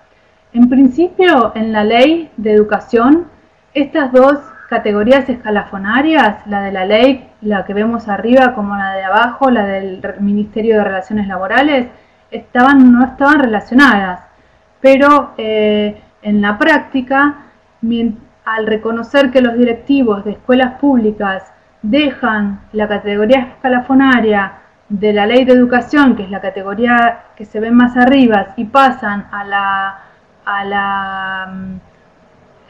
En principio, en la Ley de Educación, estas dos categorías escalafonarias, la de la ley, la que vemos arriba, como la de abajo, la del Ministerio de Relaciones Laborales, no estaban relacionadas, pero en la práctica, al reconocer que los directivos de escuelas públicas dejan la categoría escalafonaria de la Ley de Educación, que es la categoría que se ve más arriba, y pasan a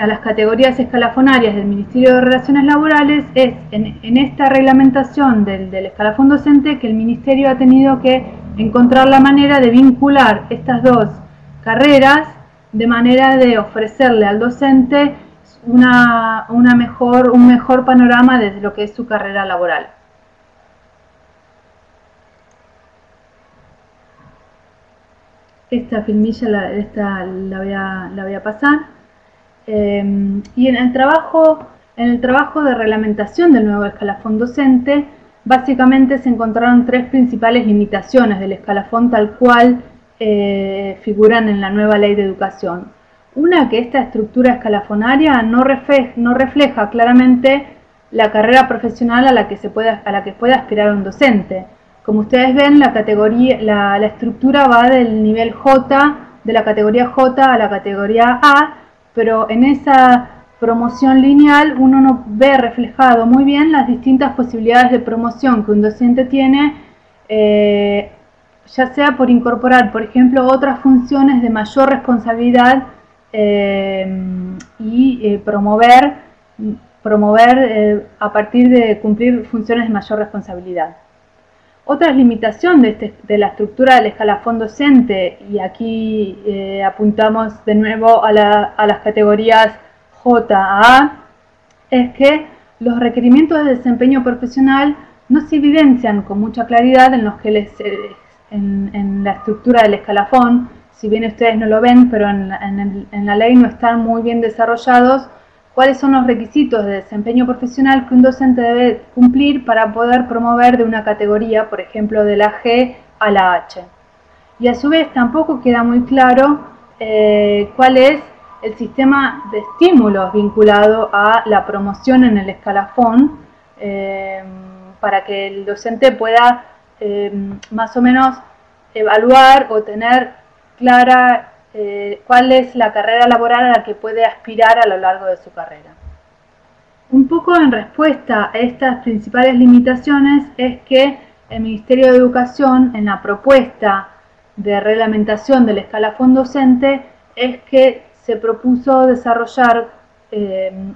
las categorías escalafonarias del Ministerio de Relaciones Laborales, es en esta reglamentación del escalafón docente que el Ministerio ha tenido que encontrar la manera de vincular estas dos carreras de manera de ofrecerle al docente un mejor panorama de lo que es su carrera laboral. Esta filmilla la voy a pasar. Y en el trabajo de reglamentación del nuevo escalafón docente, básicamente se encontraron tres principales limitaciones del escalafón tal cual figuran en la nueva Ley de Educación. Una, que esta estructura escalafonaria no refleja claramente la carrera profesional a la que puede aspirar un docente. Como ustedes ven, la estructura va del nivel J, de la categoría J a la categoría A, pero en esa promoción lineal uno no ve reflejado muy bien las distintas posibilidades de promoción que un docente tiene, ya sea por incorporar, por ejemplo, otras funciones de mayor responsabilidad y promover a partir de cumplir funciones de mayor responsabilidad. Otra limitación de la estructura del escalafón docente, y aquí apuntamos de nuevo a las categorías J a A, es que los requerimientos de desempeño profesional no se evidencian con mucha claridad en la estructura del escalafón. Si bien ustedes no lo ven, pero en la ley no están muy bien desarrollados cuáles son los requisitos de desempeño profesional que un docente debe cumplir para poder promover de una categoría, por ejemplo, de la G a la H. Y a su vez tampoco queda muy claro cuál es el sistema de estímulos vinculado a la promoción en el escalafón para que el docente pueda más o menos evaluar o tener clara cuál es la carrera laboral a la que puede aspirar a lo largo de su carrera. Un poco en respuesta a estas principales limitaciones es que el Ministerio de Educación, en la propuesta de reglamentación del escalafón docente, es que se propuso desarrollar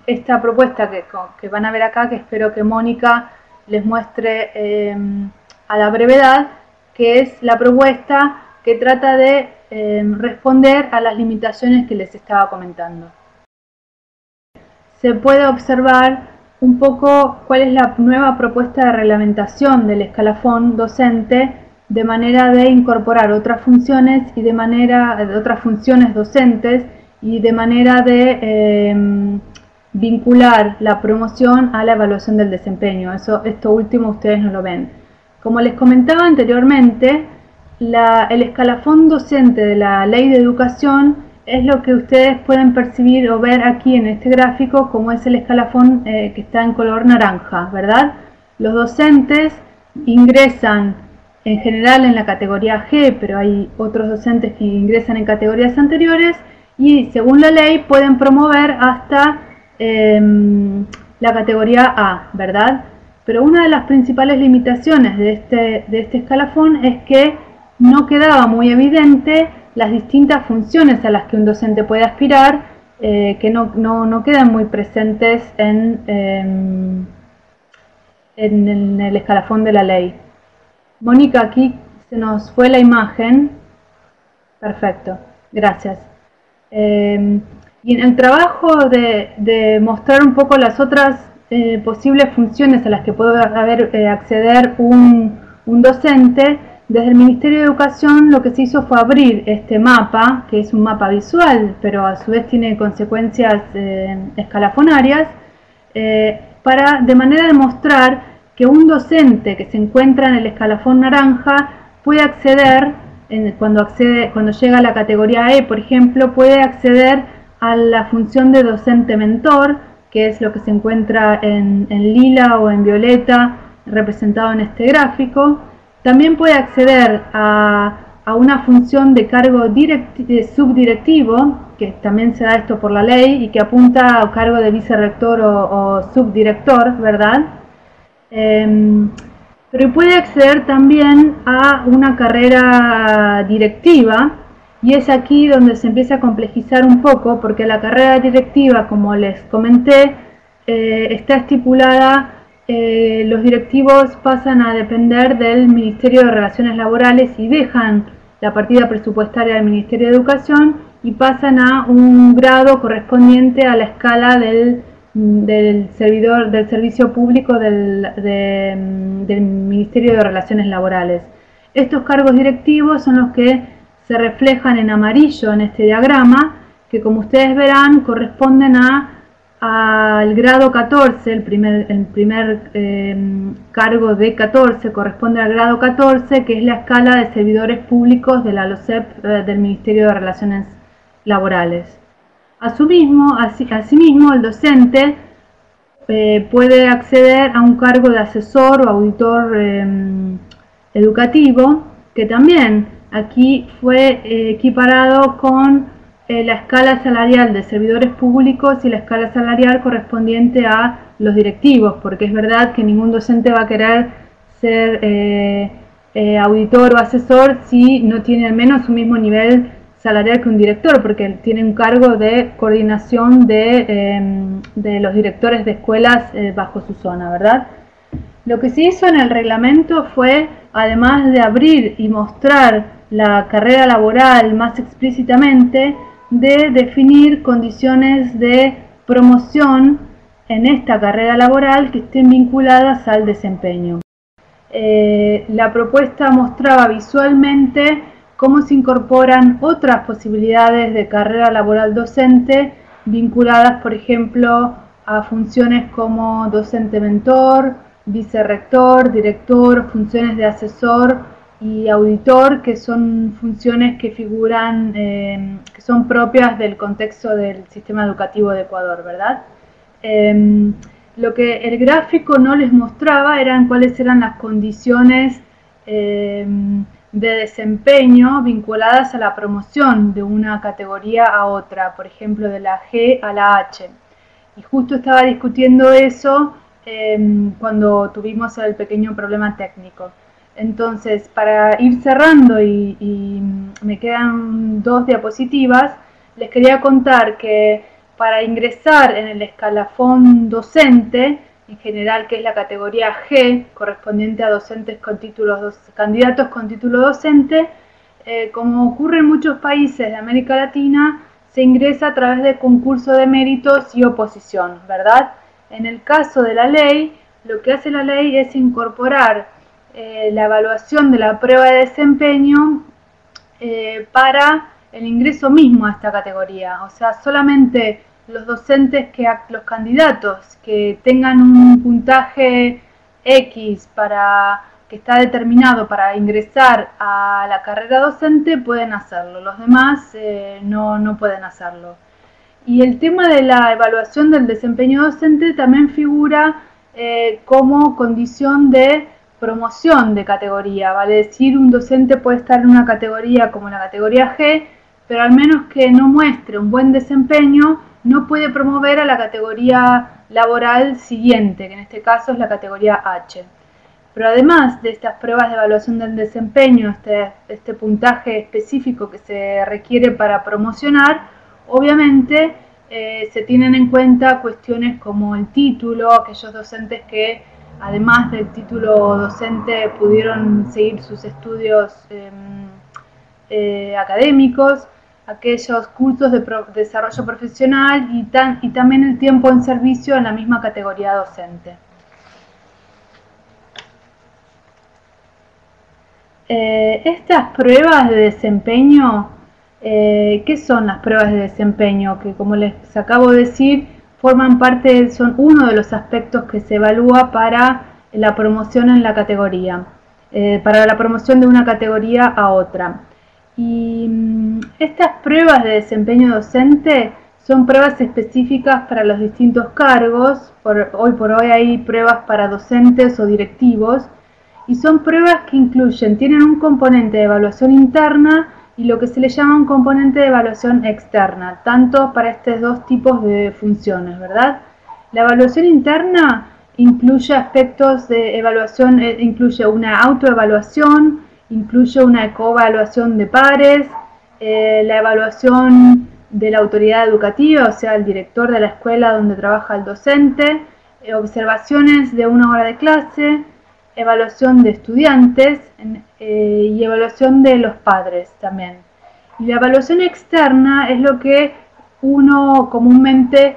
esta propuesta que van a ver acá, que espero que Mónica les muestre a la brevedad, que es la propuesta que trata de responder a las limitaciones que les estaba comentando. Se puede observar un poco cuál es la nueva propuesta de reglamentación del escalafón docente, de manera de incorporar otras funciones otras funciones docentes y de manera de vincular la promoción a la evaluación del desempeño. Esto último ustedes no lo ven. Como les comentaba anteriormente, el escalafón docente de la Ley de Educación es lo que ustedes pueden percibir o ver aquí en este gráfico, como es el escalafón que está en color naranja, ¿verdad? Los docentes ingresan en general en la categoría G, pero hay otros docentes que ingresan en categorías anteriores y según la ley pueden promover hasta la categoría A, ¿verdad? Pero una de las principales limitaciones de este escalafón es que no quedaba muy evidente las distintas funciones a las que un docente puede aspirar, que no quedan muy presentes en el escalafón de la ley. Mónica, aquí se nos fue la imagen. Perfecto, gracias. Y en el trabajo de mostrar un poco las otras posibles funciones a las que puede acceder un docente, desde el Ministerio de Educación lo que se hizo fue abrir este mapa, que es un mapa visual, pero a su vez tiene consecuencias escalafonarias, de manera de mostrar que un docente que se encuentra en el escalafón naranja puede acceder, cuando llega a la categoría E, por ejemplo, puede acceder a la función de docente mentor, que es lo que se encuentra en lila o en violeta, representado en este gráfico. También puede acceder a una función de cargo subdirectivo, que también se da esto por la ley y que apunta a cargo de vicerrector o subdirector, ¿verdad? Pero puede acceder también a una carrera directiva, y es aquí donde se empieza a complejizar un poco, porque la carrera directiva, como les comenté, está estipulada. Los directivos pasan a depender del Ministerio de Relaciones Laborales y dejan la partida presupuestaria del Ministerio de Educación y pasan a un grado correspondiente a la escala del servicio público del Ministerio de Relaciones Laborales. Estos cargos directivos son los que se reflejan en amarillo en este diagrama, que como ustedes verán corresponden al grado 14, el primer cargo de 14 corresponde al grado 14, que es la escala de servidores públicos de la LOSEP del Ministerio de Relaciones Laborales. Asimismo, el docente puede acceder a un cargo de asesor o auditor educativo, que también aquí fue equiparado con la escala salarial de servidores públicos y la escala salarial correspondiente a los directivos, porque es verdad que ningún docente va a querer ser auditor o asesor si no tiene al menos un mismo nivel salarial que un director, porque tiene un cargo de coordinación de los directores de escuelas bajo su zona, ¿verdad? Lo que se hizo en el reglamento fue, además de abrir y mostrar la carrera laboral más explícitamente, de definir condiciones de promoción en esta carrera laboral que estén vinculadas al desempeño. La propuesta mostraba visualmente cómo se incorporan otras posibilidades de carrera laboral docente vinculadas, por ejemplo, a funciones como docente mentor, vicerrector, director, funciones de asesor y auditor, que son funciones que figuran, que son propias del contexto del sistema educativo de Ecuador, ¿verdad? Lo que el gráfico no les mostraba eran cuáles eran las condiciones de desempeño vinculadas a la promoción de una categoría a otra, por ejemplo, de la G a la H. Y justo estaba discutiendo eso cuando tuvimos el pequeño problema técnico. Entonces, para ir cerrando y me quedan 2 diapositivas, les quería contar que para ingresar en el escalafón docente, en general, que es la categoría G, correspondiente a docentes con candidatos con título docente, como ocurre en muchos países de América Latina, se ingresa a través de concurso de méritos y oposición, ¿verdad? En el caso de la ley, lo que hace la ley es incorporar la evaluación de la prueba de desempeño para el ingreso mismo a esta categoría. O sea, solamente los candidatos que tengan un puntaje X que está determinado para ingresar a la carrera docente pueden hacerlo. Los demás no pueden hacerlo. Y el tema de la evaluación del desempeño docente también figura como condición de promoción de categoría, vale decir, un docente puede estar en una categoría como la categoría G, pero al menos que no muestre un buen desempeño, no puede promover a la categoría laboral siguiente, que en este caso es la categoría H. Pero además de estas pruebas de evaluación del desempeño, este puntaje específico que se requiere para promocionar, obviamente se tienen en cuenta cuestiones como el título, aquellos docentes que además del título docente pudieron seguir sus estudios académicos, aquellos cursos de desarrollo profesional y también el tiempo en servicio en la misma categoría docente. Estas pruebas de desempeño, ¿qué son las pruebas de desempeño? Que como les acabo de decir, forman parte, son uno de los aspectos que se evalúa para la promoción en la categoría, para la promoción de una categoría a otra. Y estas pruebas de desempeño docente son pruebas específicas para los distintos cargos. Hoy por hoy hay pruebas para docentes o directivos, y son pruebas que tienen un componente de evaluación interna y lo que se le llama un componente de evaluación externa, tanto para estos dos tipos de funciones, ¿verdad? La evaluación interna incluye aspectos de evaluación, incluye una autoevaluación, incluye una coevaluación de pares, la evaluación de la autoridad educativa, o sea, el director de la escuela donde trabaja el docente, observaciones de una hora de clase, evaluación de estudiantes y evaluación de los padres también. Y la evaluación externa es lo que uno comúnmente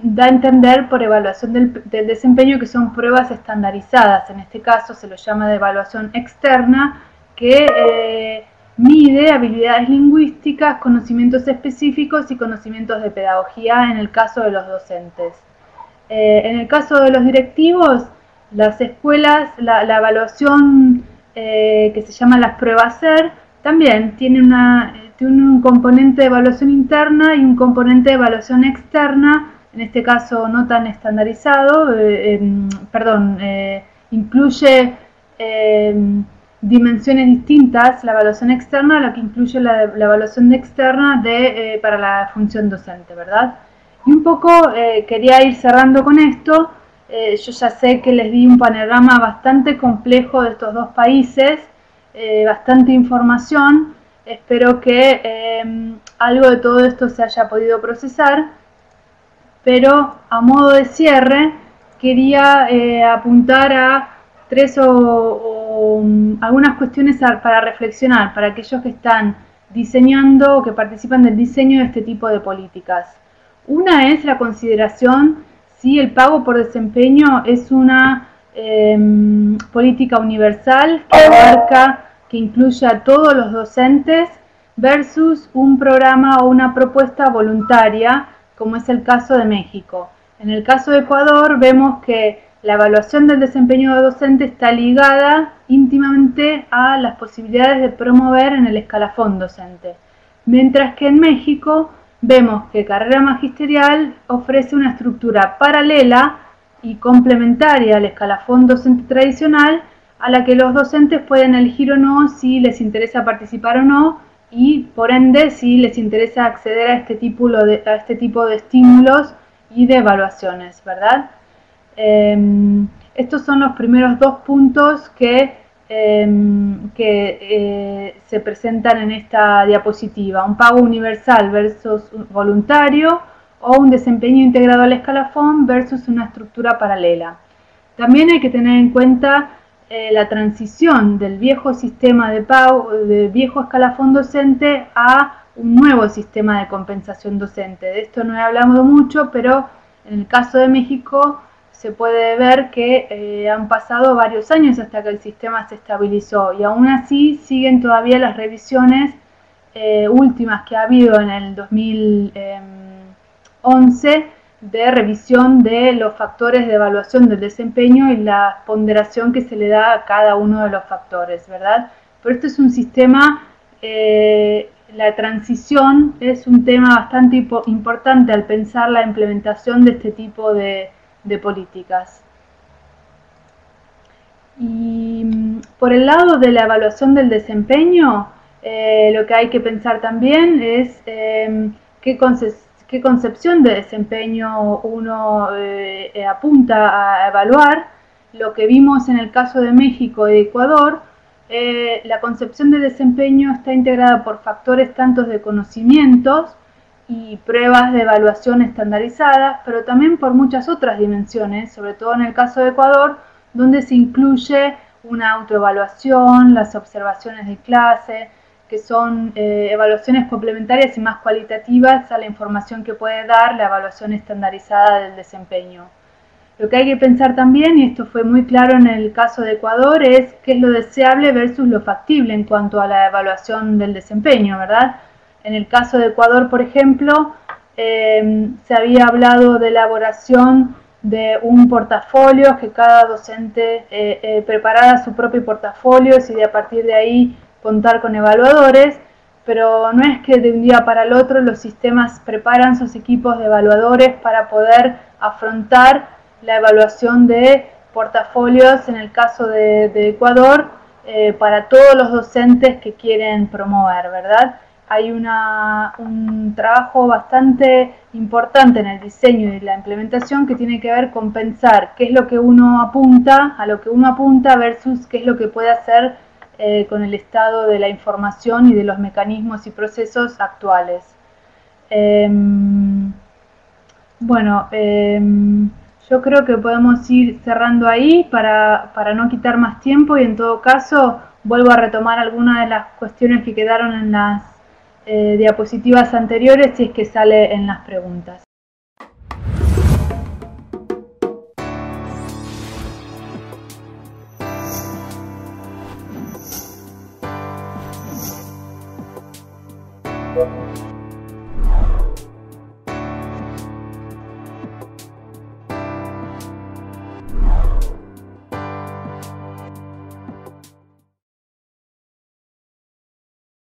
da a entender por evaluación del desempeño, que son pruebas estandarizadas. En este caso se lo llama de evaluación externa, que mide habilidades lingüísticas, conocimientos específicos y conocimientos de pedagogía en el caso de los docentes. En el caso de los directivos, las escuelas, la evaluación que se llama las pruebas SER, también tiene un componente de evaluación interna y un componente de evaluación externa, en este caso no tan estandarizado, incluye dimensiones distintas, la evaluación externa, a la que incluye la evaluación externa para la función docente, ¿verdad? Y un poco quería ir cerrando con esto. Yo ya sé que les di un panorama bastante complejo de estos dos países, bastante información. Espero que algo de todo esto se haya podido procesar, pero a modo de cierre quería apuntar a algunas cuestiones para reflexionar para aquellos que están diseñando o que participan del diseño de este tipo de políticas. Una es la consideración si el pago por desempeño es una política universal que incluye a todos los docentes versus un programa o una propuesta voluntaria, como es el caso de México. En el caso de Ecuador vemos que la evaluación del desempeño de docente está ligada íntimamente a las posibilidades de promover en el escalafón docente, mientras que en México vemos que carrera magisterial ofrece una estructura paralela y complementaria al escalafón docente tradicional, a la que los docentes pueden elegir o no si les interesa participar o no, y por ende si les interesa acceder a este tipo de estímulos y de evaluaciones, ¿verdad? Estos son los primeros dos puntos que se presentan en esta diapositiva: un pago universal versus voluntario, o un desempeño integrado al escalafón versus una estructura paralela. También hay que tener en cuenta la transición del viejo sistema de pago, del viejo escalafón docente, a un nuevo sistema de compensación docente. De esto no he hablado mucho, pero en el caso de México se puede ver que han pasado varios años hasta que el sistema se estabilizó, y aún así siguen todavía las revisiones últimas que ha habido en el 2011 de revisión de los factores de evaluación del desempeño y la ponderación que se le da a cada uno de los factores, ¿verdad? Pero este es un sistema, la transición es un tema bastante importante al pensar la implementación de este tipo de políticas. Y por el lado de la evaluación del desempeño, lo que hay que pensar también es qué qué concepción de desempeño uno apunta a evaluar. Lo que vimos en el caso de México y de Ecuador, la concepción de desempeño está integrada por factores tanto de conocimientos y pruebas de evaluación estandarizadas, pero también por muchas otras dimensiones, sobre todo en el caso de Ecuador, donde se incluye una autoevaluación, las observaciones de clase, que son evaluaciones complementarias y más cualitativas a la información que puede dar la evaluación estandarizada del desempeño. Lo que hay que pensar también, y esto fue muy claro en el caso de Ecuador, es qué es lo deseable versus lo factible en cuanto a la evaluación del desempeño, ¿verdad? En el caso de Ecuador, por ejemplo, se había hablado de elaboración de un portafolio, que cada docente preparara su propio portafolio y de a partir de ahí contar con evaluadores, pero no es que de un día para el otro los sistemas preparan sus equipos de evaluadores para poder afrontar la evaluación de portafolios en el caso de Ecuador para todos los docentes que quieren promover, ¿verdad? Hay un trabajo bastante importante en el diseño y la implementación que tiene que ver con pensar qué es lo que uno apunta, a lo que uno apunta versus qué es lo que puede hacer con el estado de la información y de los mecanismos y procesos actuales. Yo creo que podemos ir cerrando ahí para no quitar más tiempo y en todo caso vuelvo a retomar algunas de las cuestiones que quedaron en las diapositivas anteriores si es que sale en las preguntas.